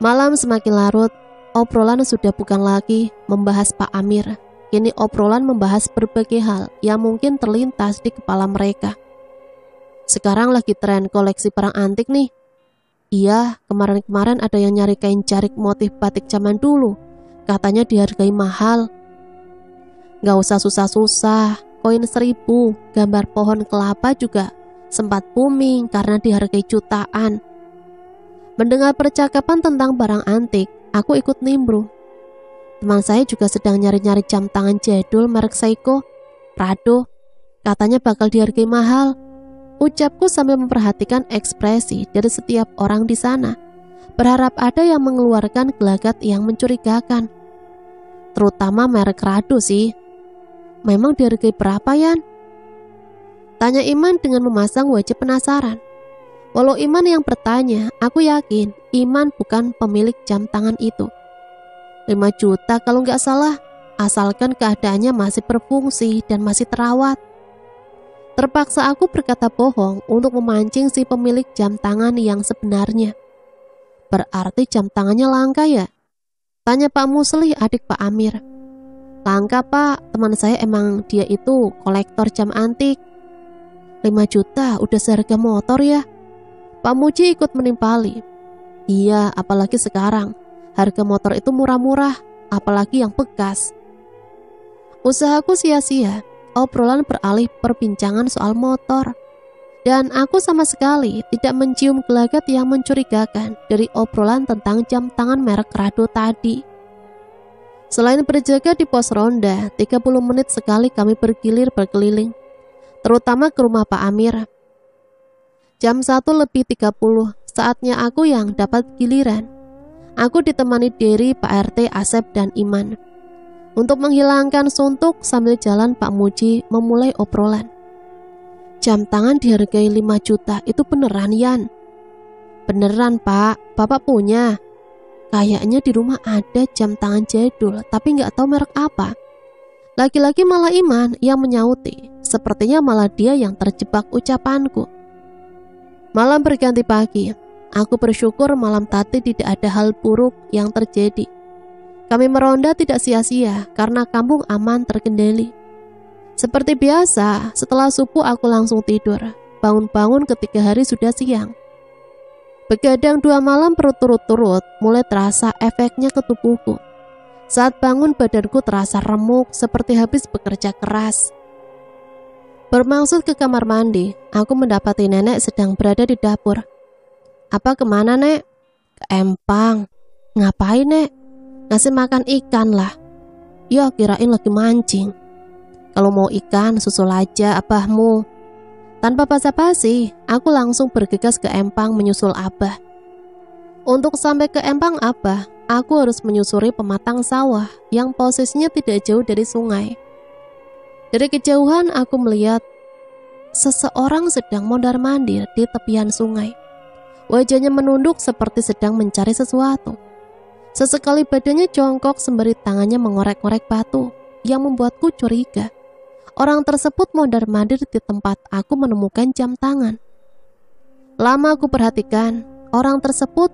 Malam semakin larut, obrolan sudah bukan lagi membahas Pak Amir. Kini obrolan membahas berbagai hal yang mungkin terlintas di kepala mereka. Sekarang lagi tren koleksi barang antik nih. Iya, kemarin-kemarin ada yang nyari kain jarik motif batik zaman dulu. Katanya dihargai mahal. Gak usah susah-susah, koin 1.000, gambar pohon kelapa juga sempat booming karena dihargai jutaan. Mendengar percakapan tentang barang antik, aku ikut nimbrung. Teman saya juga sedang nyari-nyari jam tangan jadul merek Seiko, Prado. Katanya bakal dihargai mahal. Ucapku sambil memperhatikan ekspresi dari setiap orang di sana. Berharap ada yang mengeluarkan gelagat yang mencurigakan. Terutama merek Prado sih. Memang dihargai berapa, Yan? Tanya Iman dengan memasang wajah penasaran. Walau Iman yang bertanya, aku yakin Iman bukan pemilik jam tangan itu. 5 juta kalau nggak salah, asalkan keadaannya masih berfungsi dan masih terawat. Terpaksa aku berkata bohong untuk memancing si pemilik jam tangan yang sebenarnya. Berarti jam tangannya langka ya? Tanya Pak Musli, adik Pak Amir. Langka Pak, teman saya emang dia itu kolektor jam antik. 5 juta udah seharga motor ya? Pak Muji ikut menimpali. Iya, apalagi sekarang. Harga motor itu murah-murah, apalagi yang bekas. Usahaku sia-sia, obrolan beralih perbincangan soal motor. Dan aku sama sekali tidak mencium gelagat yang mencurigakan dari obrolan tentang jam tangan merek Prado tadi. Selain berjaga di pos ronda, 30 menit sekali kami bergilir berkeliling, terutama ke rumah Pak Amir. Jam 1:30, saatnya aku yang dapat giliran. Aku ditemani Dery, Pak RT, Asep, dan Iman. Untuk menghilangkan suntuk sambil jalan Pak Muji memulai obrolan. Jam tangan dihargai 5 juta, itu beneran Yan? Beneran Pak, Bapak punya. Kayaknya di rumah ada jam tangan jadul, tapi nggak tahu merek apa. Lagi-lagi malah Iman yang menyauti. Sepertinya malah dia yang terjebak ucapanku. Malam berganti pagi. Aku bersyukur malam tadi tidak ada hal buruk yang terjadi. Kami meronda tidak sia-sia karena kampung aman terkendali. Seperti biasa, setelah subuh aku langsung tidur. Bangun-bangun ketika hari sudah siang. Begadang 2 malam berturut-turut mulai terasa efeknya ke tubuhku. Saat bangun badanku terasa remuk seperti habis bekerja keras. Bermaksud ke kamar mandi, aku mendapati nenek sedang berada di dapur. Apa kemana Nek? Ke Empang. Ngapain Nek? Ngasih makan ikan lah. Ya kirain lagi mancing. Kalau mau ikan susul aja abahmu. Tanpa basa-basi, aku langsung bergegas ke Empang menyusul abah. Untuk sampai ke Empang abah, aku harus menyusuri pematang sawah yang posisinya tidak jauh dari sungai. Dari kejauhan aku melihat seseorang sedang mondar-mandir di tepian sungai. Wajahnya menunduk seperti sedang mencari sesuatu. Sesekali badannya jongkok sembari tangannya mengorek-ngorek batu yang membuatku curiga. Orang tersebut mondar-mandir di tempat aku menemukan jam tangan. Lama aku perhatikan, orang tersebut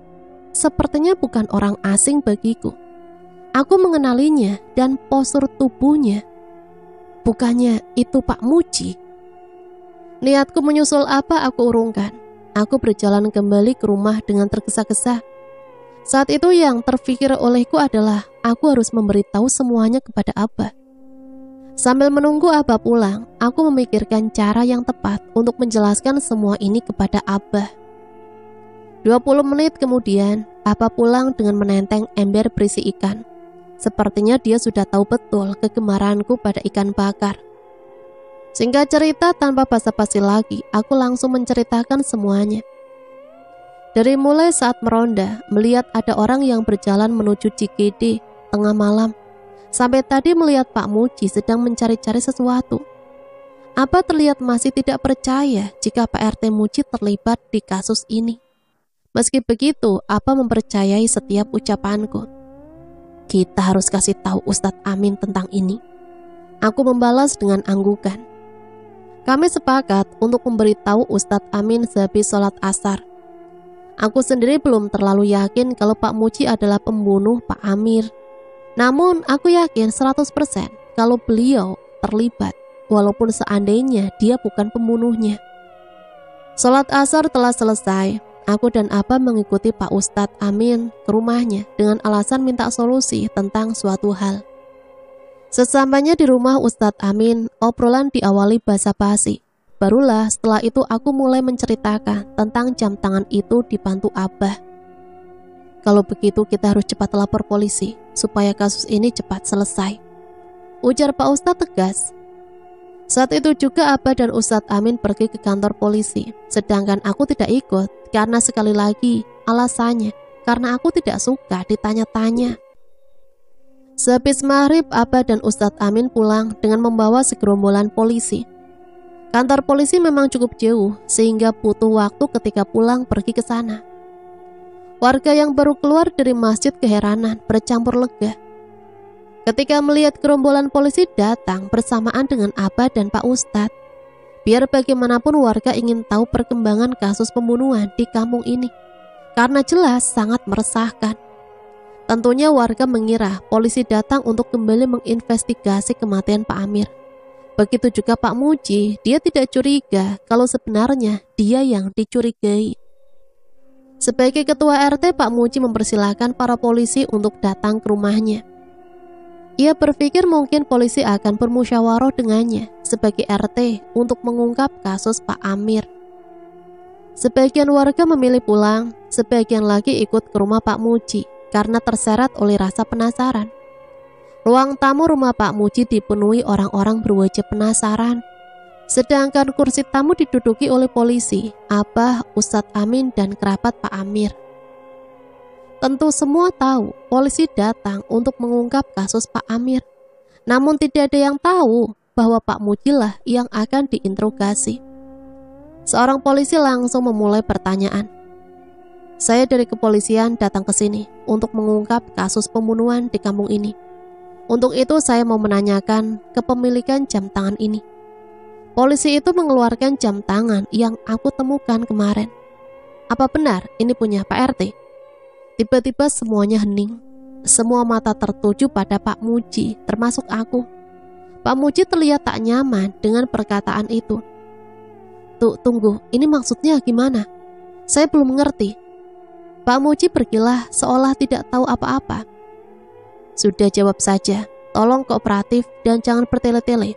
sepertinya bukan orang asing bagiku. Aku mengenalinya dan postur tubuhnya. Bukannya itu Pak Muji? Niatku menyusul apa aku urungkan. Aku berjalan kembali ke rumah dengan tergesa-gesa. Saat itu yang terpikir olehku adalah aku harus memberitahu semuanya kepada Abah. Sambil menunggu Abah pulang, aku memikirkan cara yang tepat untuk menjelaskan semua ini kepada Abah. 20 menit kemudian, Abah pulang dengan menenteng ember berisi ikan. Sepertinya dia sudah tahu betul kegemaranku pada ikan bakar. Singkat cerita, tanpa basa-basi lagi, aku langsung menceritakan semuanya. Dari mulai saat meronda, melihat ada orang yang berjalan menuju Cikidi tengah malam, sampai tadi melihat Pak Muji sedang mencari-cari sesuatu. Apa terlihat masih tidak percaya jika Pak RT Muji terlibat di kasus ini. Meski begitu, apa mempercayai setiap ucapanku. Kita harus kasih tahu Ustadz Amin tentang ini. Aku membalas dengan anggukan. Kami sepakat untuk memberitahu Ustadz Amin sehabis sholat asar. Aku sendiri belum terlalu yakin kalau Pak Muji adalah pembunuh Pak Amir. Namun aku yakin 100% kalau beliau terlibat, walaupun seandainya dia bukan pembunuhnya. Sholat asar telah selesai. Aku dan Abah mengikuti Pak Ustadz Amin ke rumahnya dengan alasan minta solusi tentang suatu hal. Sesampainya di rumah Ustadz Amin, obrolan diawali basa-basi. Barulah setelah itu aku mulai menceritakan tentang jam tangan itu dibantu Abah. Kalau begitu kita harus cepat lapor polisi, supaya kasus ini cepat selesai, ujar Pak Ustadz tegas. Saat itu juga Abah dan Ustadz Amin pergi ke kantor polisi, sedangkan aku tidak ikut karena sekali lagi alasannya karena aku tidak suka ditanya-tanya. Sehabis maghrib, Abah dan Ustadz Amin pulang dengan membawa segerombolan polisi. Kantor polisi memang cukup jauh sehingga butuh waktu ketika pulang pergi ke sana. Warga yang baru keluar dari masjid keheranan bercampur lega ketika melihat gerombolan polisi datang bersamaan dengan Abah dan Pak Ustadz. Biar bagaimanapun warga ingin tahu perkembangan kasus pembunuhan di kampung ini, karena jelas sangat meresahkan. Tentunya warga mengira polisi datang untuk kembali menginvestigasi kematian Pak Amir. Begitu juga Pak Muji, dia tidak curiga kalau sebenarnya dia yang dicurigai. Sebagai ketua RT, Pak Muji mempersilahkan para polisi untuk datang ke rumahnya. Ia berpikir mungkin polisi akan bermusyawarah dengannya sebagai RT untuk mengungkap kasus Pak Amir. Sebagian warga memilih pulang, sebagian lagi ikut ke rumah Pak Muji karena terseret oleh rasa penasaran. Ruang tamu rumah Pak Muji dipenuhi orang-orang berwajah penasaran, sedangkan kursi tamu diduduki oleh polisi, Abah, Ustadz Amin, dan kerabat Pak Amir. Tentu semua tahu polisi datang untuk mengungkap kasus Pak Amir. Namun tidak ada yang tahu bahwa Pak Muji lah yang akan diinterogasi. Seorang polisi langsung memulai pertanyaan. Saya dari kepolisian datang ke sini untuk mengungkap kasus pembunuhan di kampung ini. Untuk itu saya mau menanyakan kepemilikan jam tangan ini. Polisi itu mengeluarkan jam tangan yang aku temukan kemarin. Apa benar ini punya Pak RT? Tiba-tiba semuanya hening. Semua mata tertuju pada Pak Muji, termasuk aku. Pak Muji terlihat tak nyaman dengan perkataan itu. Tunggu, ini maksudnya gimana? Saya belum mengerti. Pak Muji berkilah seolah tidak tahu apa-apa. Sudah jawab saja, tolong kooperatif dan jangan bertele-tele.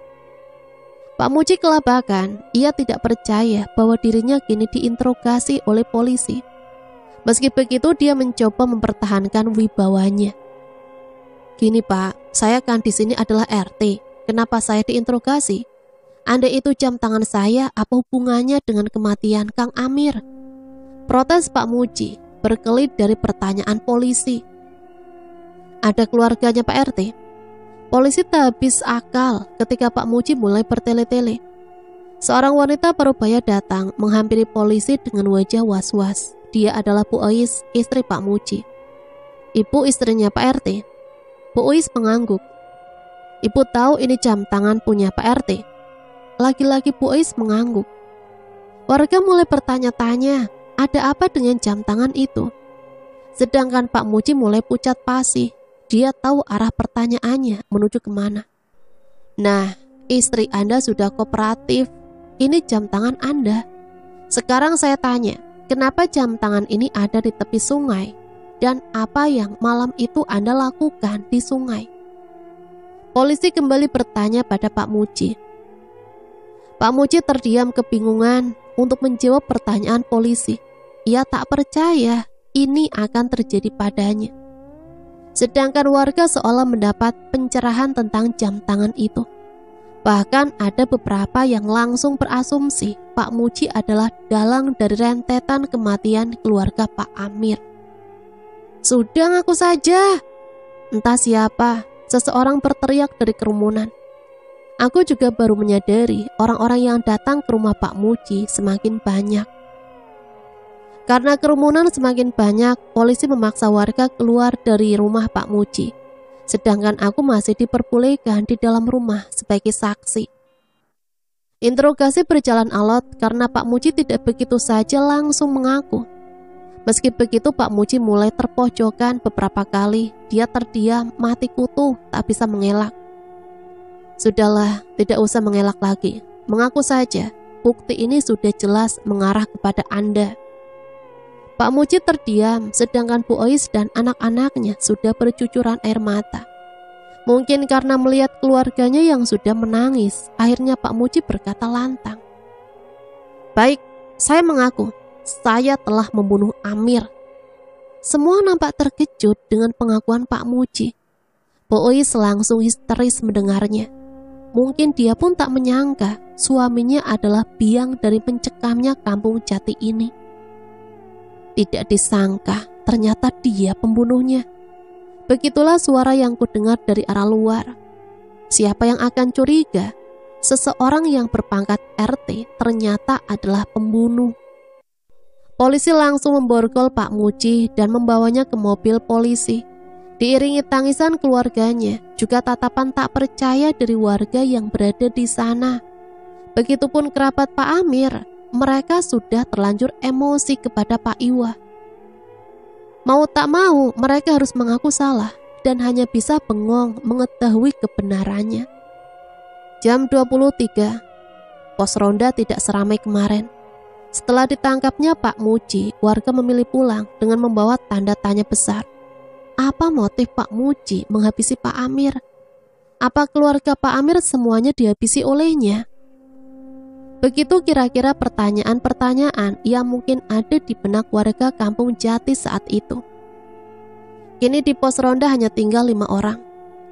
Pak Muji kelabakan, ia tidak percaya bahwa dirinya kini diinterogasi oleh polisi. Meski begitu dia mencoba mempertahankan wibawanya. Gini Pak, saya kan di sini adalah RT. Kenapa saya diinterogasi? Andai itu jam tangan saya, apa hubungannya dengan kematian Kang Amir? Protes Pak Muji, berkelit dari pertanyaan polisi. Ada keluarganya Pak RT? Polisi tak habis akal ketika Pak Muji mulai bertele-tele. Seorang wanita parubaya datang menghampiri polisi dengan wajah was-was. Dia adalah Bu Ois, istri Pak Muji. Ibu istrinya Pak RT. Bu Ois mengangguk. Ibu tahu ini jam tangan punya Pak RT? Lagi-lagi Bu Ois mengangguk. Warga mulai bertanya-tanya, ada apa dengan jam tangan itu? Sedangkan Pak Muji mulai pucat pasi. Dia tahu arah pertanyaannya menuju kemana. Nah, istri Anda sudah kooperatif. Ini jam tangan Anda. Sekarang saya tanya, kenapa jam tangan ini ada di tepi sungai? Dan apa yang malam itu Anda lakukan di sungai? Polisi kembali bertanya pada Pak Muji. Pak Muji terdiam kebingungan untuk menjawab pertanyaan polisi. Ia tak percaya ini akan terjadi padanya. Sedangkan warga seolah mendapat pencerahan tentang jam tangan itu. Bahkan ada beberapa yang langsung berasumsi Pak Muji adalah dalang dari rentetan kematian keluarga Pak Amir. Sudah ngaku saja. Entah siapa, seseorang berteriak dari kerumunan. Aku juga baru menyadari orang-orang yang datang ke rumah Pak Muji semakin banyak. Karena kerumunan semakin banyak, polisi memaksa warga keluar dari rumah Pak Muji. Sedangkan aku masih diperbolehkan di dalam rumah sebagai saksi. Interogasi berjalan alot karena Pak Muji tidak begitu saja langsung mengaku. Meski begitu Pak Muji mulai terpojokan beberapa kali. Dia terdiam, mati kutu, tak bisa mengelak. Sudahlah, tidak usah mengelak lagi. Mengaku saja, bukti ini sudah jelas mengarah kepada Anda. Pak Muji terdiam, sedangkan Bu Ois dan anak-anaknya sudah bercucuran air mata. Mungkin karena melihat keluarganya yang sudah menangis, akhirnya Pak Muji berkata lantang, "Baik, saya mengaku, saya telah membunuh Amir." Semua nampak terkejut dengan pengakuan Pak Muji. Bois langsung histeris mendengarnya. Mungkin dia pun tak menyangka suaminya adalah biang dari pencekamnya kampung Jati ini. Tidak disangka, ternyata dia pembunuhnya. Begitulah suara yang kudengar dari arah luar. Siapa yang akan curiga? Seseorang yang berpangkat RT ternyata adalah pembunuh. Polisi langsung memborgol Pak Muji dan membawanya ke mobil polisi. Diiringi tangisan keluarganya, juga tatapan tak percaya dari warga yang berada di sana. Begitupun kerabat Pak Amir, mereka sudah terlanjur emosi kepada Pak Iwa. Mau tak mau, mereka harus mengaku salah dan hanya bisa bengong mengetahui kebenarannya. Jam 23, pos ronda tidak seramai kemarin. Setelah ditangkapnya Pak Muji, warga memilih pulang dengan membawa tanda tanya besar. Apa motif Pak Muji menghabisi Pak Amir? Apa keluarga Pak Amir semuanya dihabisi olehnya? Begitu kira-kira pertanyaan-pertanyaan yang mungkin ada di benak warga kampung Jati saat itu. Kini di pos ronda hanya tinggal 5 orang.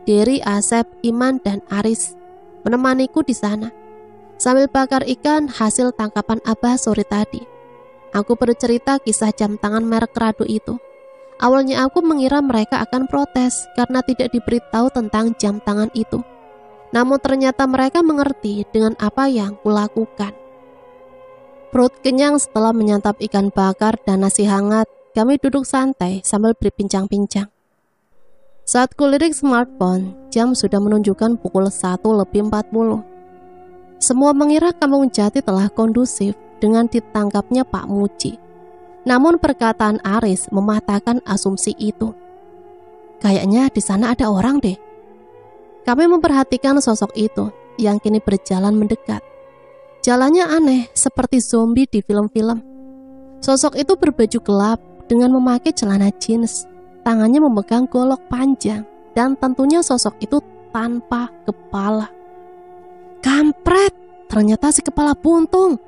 Dery, Asep, Iman, dan Aris menemaniku di sana sambil bakar ikan hasil tangkapan Abah sore tadi. Aku bercerita kisah jam tangan merek Rado itu. Awalnya aku mengira mereka akan protes karena tidak diberitahu tentang jam tangan itu. Namun ternyata mereka mengerti dengan apa yang kulakukan. Perut kenyang setelah menyantap ikan bakar dan nasi hangat, kami duduk santai sambil berbincang-bincang. Saat kulirik smartphone, jam sudah menunjukkan pukul 1:40. Semua mengira kampung Jati telah kondusif dengan ditangkapnya Pak Muji. Namun perkataan Aris mematahkan asumsi itu. Kayaknya di sana ada orang deh. Kami memperhatikan sosok itu yang kini berjalan mendekat. Jalannya aneh seperti zombie di film-film. Sosok itu berbaju gelap dengan memakai celana jeans. Tangannya memegang golok panjang dan tentunya sosok itu tanpa kepala. Kampret, ternyata si kepala buntung.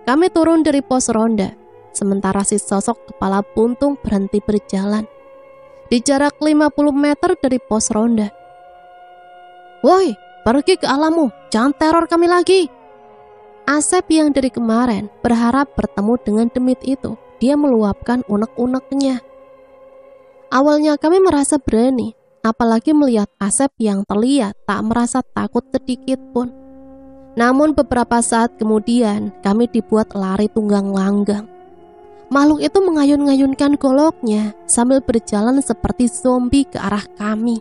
Kami turun dari pos ronda, sementara si sosok kepala buntung berhenti berjalan. Di jarak 50 meter dari pos ronda. Woi, pergi ke alammu, jangan teror kami lagi. Asep yang dari kemarin berharap bertemu dengan demit itu, dia meluapkan unek-uneknya. Awalnya kami merasa berani, apalagi melihat Asep yang terlihat tak merasa takut sedikit pun. Namun beberapa saat kemudian kami dibuat lari tunggang langgang. Makhluk itu mengayun-ngayunkan goloknya sambil berjalan seperti zombie ke arah kami.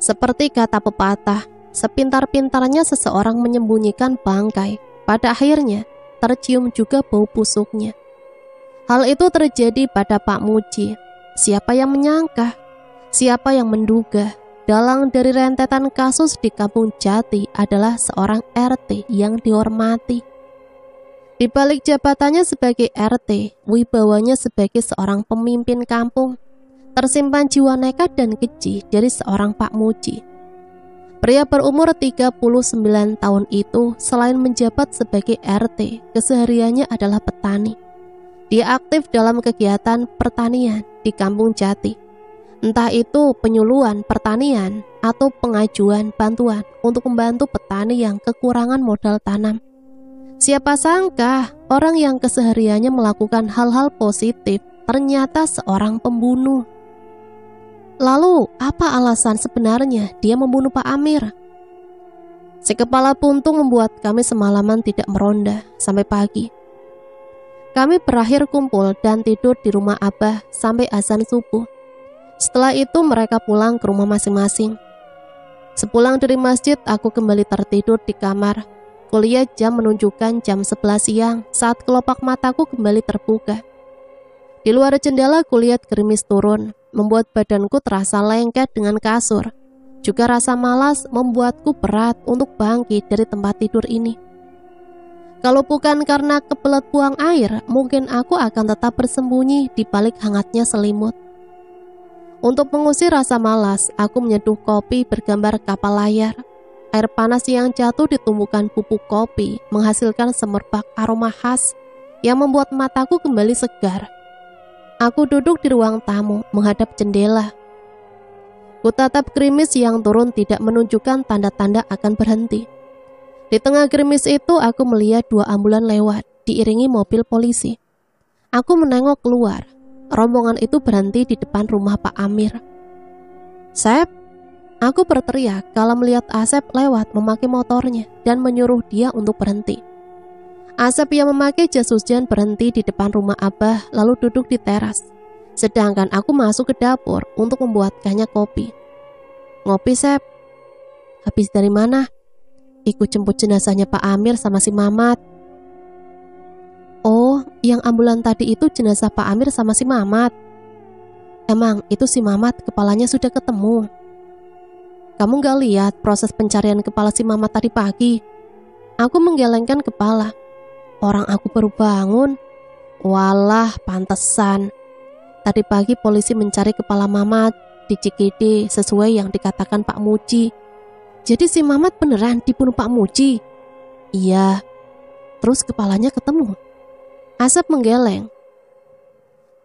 Seperti kata pepatah, sepintar-pintarnya seseorang menyembunyikan bangkai, pada akhirnya tercium juga bau busuknya. Hal itu terjadi pada Pak Muji. Siapa yang menyangka? Siapa yang menduga? Dalang dari rentetan kasus di kampung Jati adalah seorang RT yang dihormati. Di balik jabatannya sebagai RT, wibawanya sebagai seorang pemimpin kampung, tersimpan jiwa nekat dan keji dari seorang Pak Muji. Pria berumur 39 tahun itu selain menjabat sebagai RT, kesehariannya adalah petani. Dia aktif dalam kegiatan pertanian di kampung Jati. Entah itu penyuluhan pertanian atau pengajuan bantuan untuk membantu petani yang kekurangan modal tanam. Siapa sangka orang yang kesehariannya melakukan hal-hal positif ternyata seorang pembunuh. Lalu, apa alasan sebenarnya dia membunuh Pak Amir? Si kepala buntung membuat kami semalaman tidak meronda sampai pagi. Kami berakhir kumpul dan tidur di rumah Abah sampai azan subuh. Setelah itu mereka pulang ke rumah masing-masing. Sepulang dari masjid, aku kembali tertidur di kamar. Kulihat jam menunjukkan jam 11 siang saat kelopak mataku kembali terbuka. Di luar jendela kulihat gerimis turun, membuat badanku terasa lengket dengan kasur. Juga rasa malas membuatku berat untuk bangkit dari tempat tidur ini. Kalau bukan karena kebelet buang air, mungkin aku akan tetap bersembunyi di balik hangatnya selimut. Untuk mengusir rasa malas, aku menyeduh kopi bergambar kapal layar. Air panas yang jatuh di tumpukan bubuk kopi menghasilkan semerbak aroma khas yang membuat mataku kembali segar. Aku duduk di ruang tamu menghadap jendela. Kutatap gerimis yang turun tidak menunjukkan tanda-tanda akan berhenti. Di tengah gerimis itu aku melihat 2 ambulan lewat, diiringi mobil polisi. Aku menengok keluar. Rombongan itu berhenti di depan rumah Pak Amir. "Sep!" Aku berteriak kalau melihat Asep lewat memakai motornya dan menyuruh dia untuk berhenti. Asep yang memakai jas hujan berhenti di depan rumah Abah lalu duduk di teras. Sedangkan aku masuk ke dapur untuk membuatkannya kopi. "Ngopi, Sep." "Habis dari mana?" "Ikut jemput jenazahnya Pak Amir sama si Mamat." "Oh, yang ambulan tadi itu jenazah Pak Amir sama si Mamat." "Emang itu si Mamat kepalanya sudah ketemu?" "Kamu gak lihat proses pencarian kepala si Mamat tadi pagi?" Aku menggelengkan kepala. Orang aku baru bangun. Walah, pantesan. Tadi pagi polisi mencari kepala Mamat di Cikidi sesuai yang dikatakan Pak Muji. Jadi si Mamat beneran dibunuh Pak Muji? "Iya." "Terus kepalanya ketemu?" Asep menggeleng.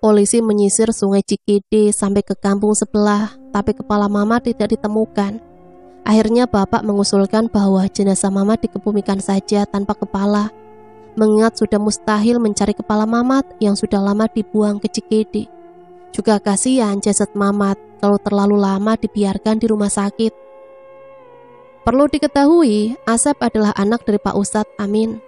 Polisi menyisir sungai Cikidi sampai ke kampung sebelah, tapi kepala Mamat tidak ditemukan. Akhirnya bapak mengusulkan bahwa jenazah Mamat dikebumikan saja tanpa kepala, mengingat sudah mustahil mencari kepala Mamat yang sudah lama dibuang ke Cikidi. Juga kasihan jasad Mamat kalau terlalu lama dibiarkan di rumah sakit. Perlu diketahui, Asep adalah anak dari Pak Ustadz Amin.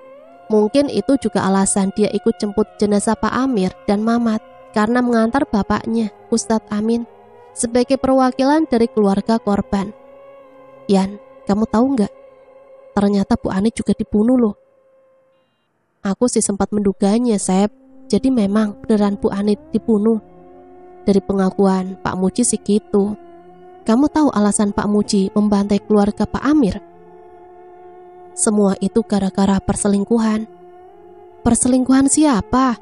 Mungkin itu juga alasan dia ikut jemput jenazah Pak Amir dan Mamat karena mengantar bapaknya, Ustadz Amin, sebagai perwakilan dari keluarga korban. "Yan, kamu tahu nggak? Ternyata Bu Ani juga dibunuh loh." "Aku sih sempat menduganya, Sep. Jadi memang beneran Bu Ani dibunuh. Dari pengakuan Pak Muji sih gitu." "Kamu tahu alasan Pak Muji membantai keluarga Pak Amir?" "Semua itu gara-gara perselingkuhan." "Perselingkuhan siapa?"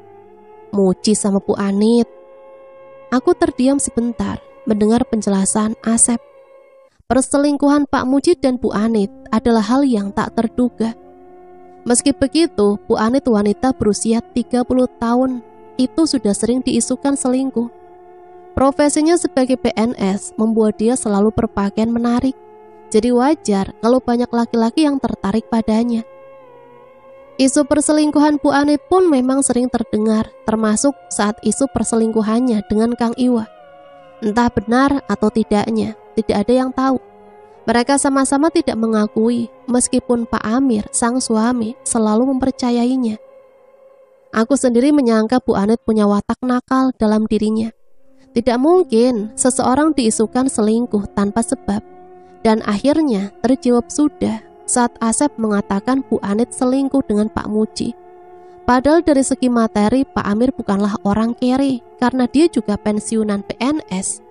"Muji sama Bu Anit." Aku terdiam sebentar mendengar penjelasan Asep. Perselingkuhan Pak Muji dan Bu Anit adalah hal yang tak terduga. Meski begitu, Bu Anit wanita berusia 30 tahun itu sudah sering diisukan selingkuh. Profesinya sebagai PNS membuat dia selalu berpakaian menarik. Jadi wajar kalau banyak laki-laki yang tertarik padanya. Isu perselingkuhan Bu Anit pun memang sering terdengar, termasuk saat isu perselingkuhannya dengan Kang Iwa. Entah benar atau tidaknya, tidak ada yang tahu. Mereka sama-sama tidak mengakui, meskipun Pak Amir, sang suami, selalu mempercayainya. Aku sendiri menyangka Bu Anit punya watak nakal dalam dirinya. Tidak mungkin seseorang diisukan selingkuh tanpa sebab. Dan akhirnya terjawab sudah saat Asep mengatakan Bu Anit selingkuh dengan Pak Muji. Padahal dari segi materi Pak Amir bukanlah orang kere karena dia juga pensiunan PNS.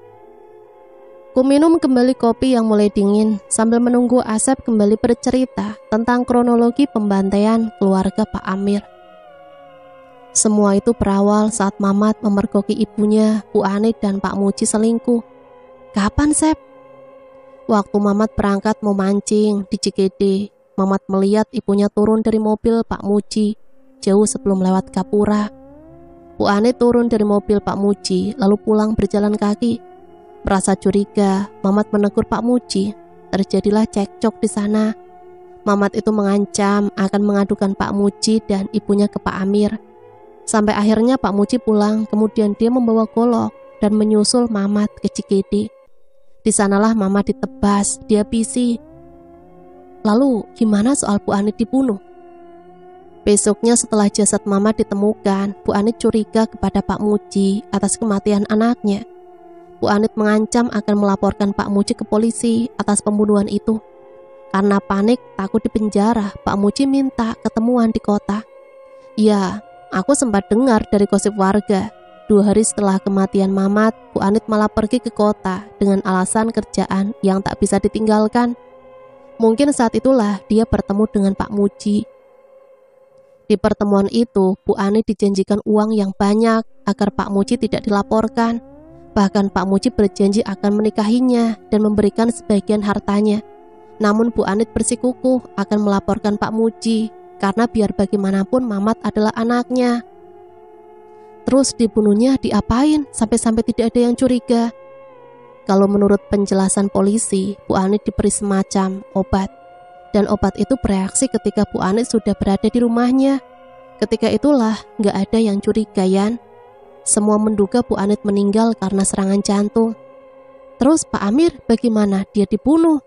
Kuminum kembali kopi yang mulai dingin sambil menunggu Asep kembali bercerita tentang kronologi pembantaian keluarga Pak Amir. Semua itu berawal saat Mamat memergoki ibunya, Bu Anit dan Pak Muji selingkuh. "Kapan, Sep?" "Waktu Mamat berangkat mau mancing di Cikidi, Mamat melihat ibunya turun dari mobil Pak Muji jauh sebelum lewat Gapura. Bu Anit turun dari mobil Pak Muji lalu pulang berjalan kaki. Merasa curiga, Mamat menegur Pak Muji. Terjadilah cekcok di sana. Mamat itu mengancam akan mengadukan Pak Muji dan ibunya ke Pak Amir. Sampai akhirnya Pak Muji pulang, kemudian dia membawa golok dan menyusul Mamat ke Cikidi. Di sanalah Mamat ditebas, dihabisi. Lalu gimana soal Bu Anit dibunuh?" Besoknya setelah jasad Mamat ditemukan, Bu Anit curiga kepada Pak Muji atas kematian anaknya. Bu Anit mengancam akan melaporkan Pak Muji ke polisi atas pembunuhan itu. Karena panik takut dipenjara, Pak Muji minta ketemuan di kota. Ya, aku sempat dengar dari gosip warga. 2 hari setelah kematian Mamat, Bu Anit malah pergi ke kota dengan alasan kerjaan yang tak bisa ditinggalkan. Mungkin saat itulah dia bertemu dengan Pak Muji. Di pertemuan itu, Bu Anit dijanjikan uang yang banyak agar Pak Muji tidak dilaporkan. Bahkan Pak Muji berjanji akan menikahinya dan memberikan sebagian hartanya. Namun Bu Anit bersikukuh akan melaporkan Pak Muji karena biar bagaimanapun Mamat adalah anaknya. Terus dibunuhnya diapain sampai-sampai tidak ada yang curiga? Kalau menurut penjelasan polisi, Bu Anit diberi semacam obat. Dan obat itu bereaksi ketika Bu Anit sudah berada di rumahnya. Ketika itulah gak ada yang curiga, Yan. Semua menduga Bu Anit meninggal karena serangan jantung. Terus Pak Amir bagaimana? Dia dibunuh.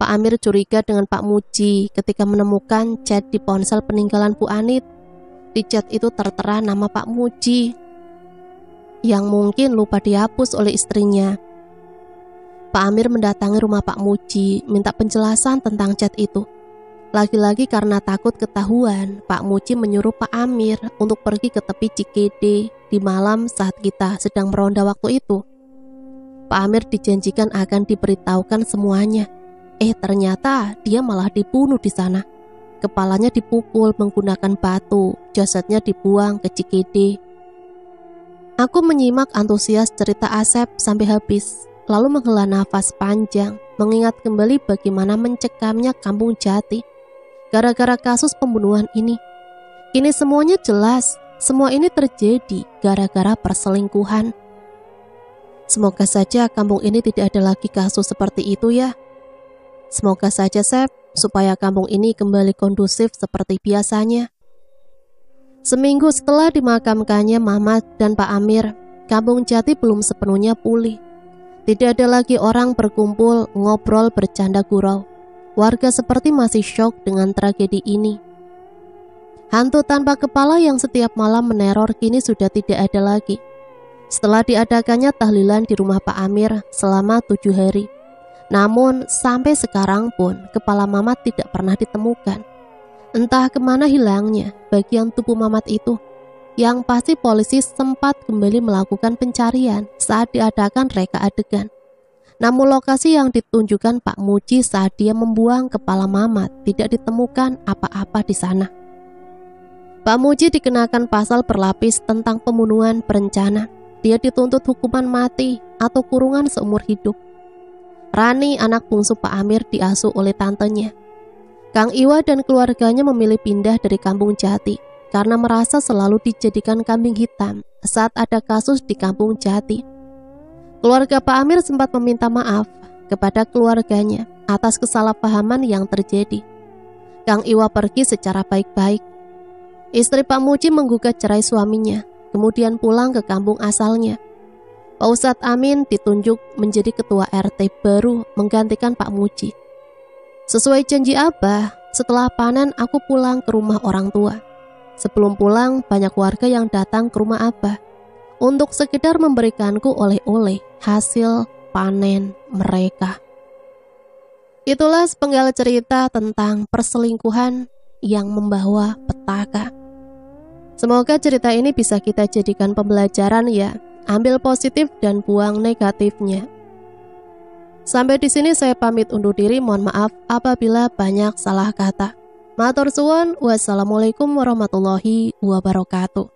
Pak Amir curiga dengan Pak Muji ketika menemukan chat di ponsel peninggalan Bu Anit. Di chat itu tertera nama Pak Muji yang mungkin lupa dihapus oleh istrinya. Pak Amir mendatangi rumah Pak Muji minta penjelasan tentang chat itu. Lagi-lagi karena takut ketahuan, Pak Muji menyuruh Pak Amir untuk pergi ke tepi Cikede di malam saat kita sedang meronda waktu itu. Pak Amir dijanjikan akan diberitahukan semuanya. Ternyata dia malah dibunuh di sana. Kepalanya dipukul menggunakan batu, jasadnya dibuang ke Cikede. Aku menyimak antusias cerita Asep sampai habis, lalu menghela nafas panjang, mengingat kembali bagaimana mencekamnya Kampung Jati gara-gara kasus pembunuhan ini. Ini semuanya jelas, semua ini terjadi gara-gara perselingkuhan. Semoga saja kampung ini tidak ada lagi kasus seperti itu ya. Semoga saja, Sep, supaya kampung ini kembali kondusif seperti biasanya. Seminggu setelah dimakamkannya Mamat dan Pak Amir, Kampung Jati belum sepenuhnya pulih. Tidak ada lagi orang berkumpul, ngobrol, bercanda gurau. Warga seperti masih syok dengan tragedi ini. Hantu tanpa kepala yang setiap malam meneror kini sudah tidak ada lagi. Setelah diadakannya tahlilan di rumah Pak Amir selama 7 hari. Namun sampai sekarang pun kepala Mamat tidak pernah ditemukan. Entah kemana hilangnya bagian tubuh Mamat itu. Yang pasti polisi sempat kembali melakukan pencarian saat diadakan reka adegan. Namun lokasi yang ditunjukkan Pak Muji saat dia membuang kepala Mamat tidak ditemukan apa-apa di sana. Pak Muji dikenakan pasal berlapis tentang pembunuhan berencana. Dia dituntut hukuman mati atau kurungan seumur hidup. Rani, anak bungsu Pak Amir, diasuh oleh tantenya. Kang Iwa dan keluarganya memilih pindah dari Kampung Jati karena merasa selalu dijadikan kambing hitam saat ada kasus di Kampung Jati. Keluarga Pak Amir sempat meminta maaf kepada keluarganya atas kesalahpahaman yang terjadi. Kang Iwa pergi secara baik-baik. Istri Pak Muji menggugat cerai suaminya, kemudian pulang ke kampung asalnya. Pak Ustadz Amin ditunjuk menjadi ketua RT baru menggantikan Pak Muji. Sesuai janji Abah, setelah panen aku pulang ke rumah orang tua. Sebelum pulang, banyak warga yang datang ke rumah Abah untuk sekedar memberikanku oleh-oleh hasil panen mereka. Itulah sepenggal cerita tentang perselingkuhan yang membawa petaka. Semoga cerita ini bisa kita jadikan pembelajaran ya. Ambil positif dan buang negatifnya. Sampai di sini saya pamit undur diri. Mohon maaf apabila banyak salah kata. Matur suwun. Wassalamualaikum warahmatullahi wabarakatuh.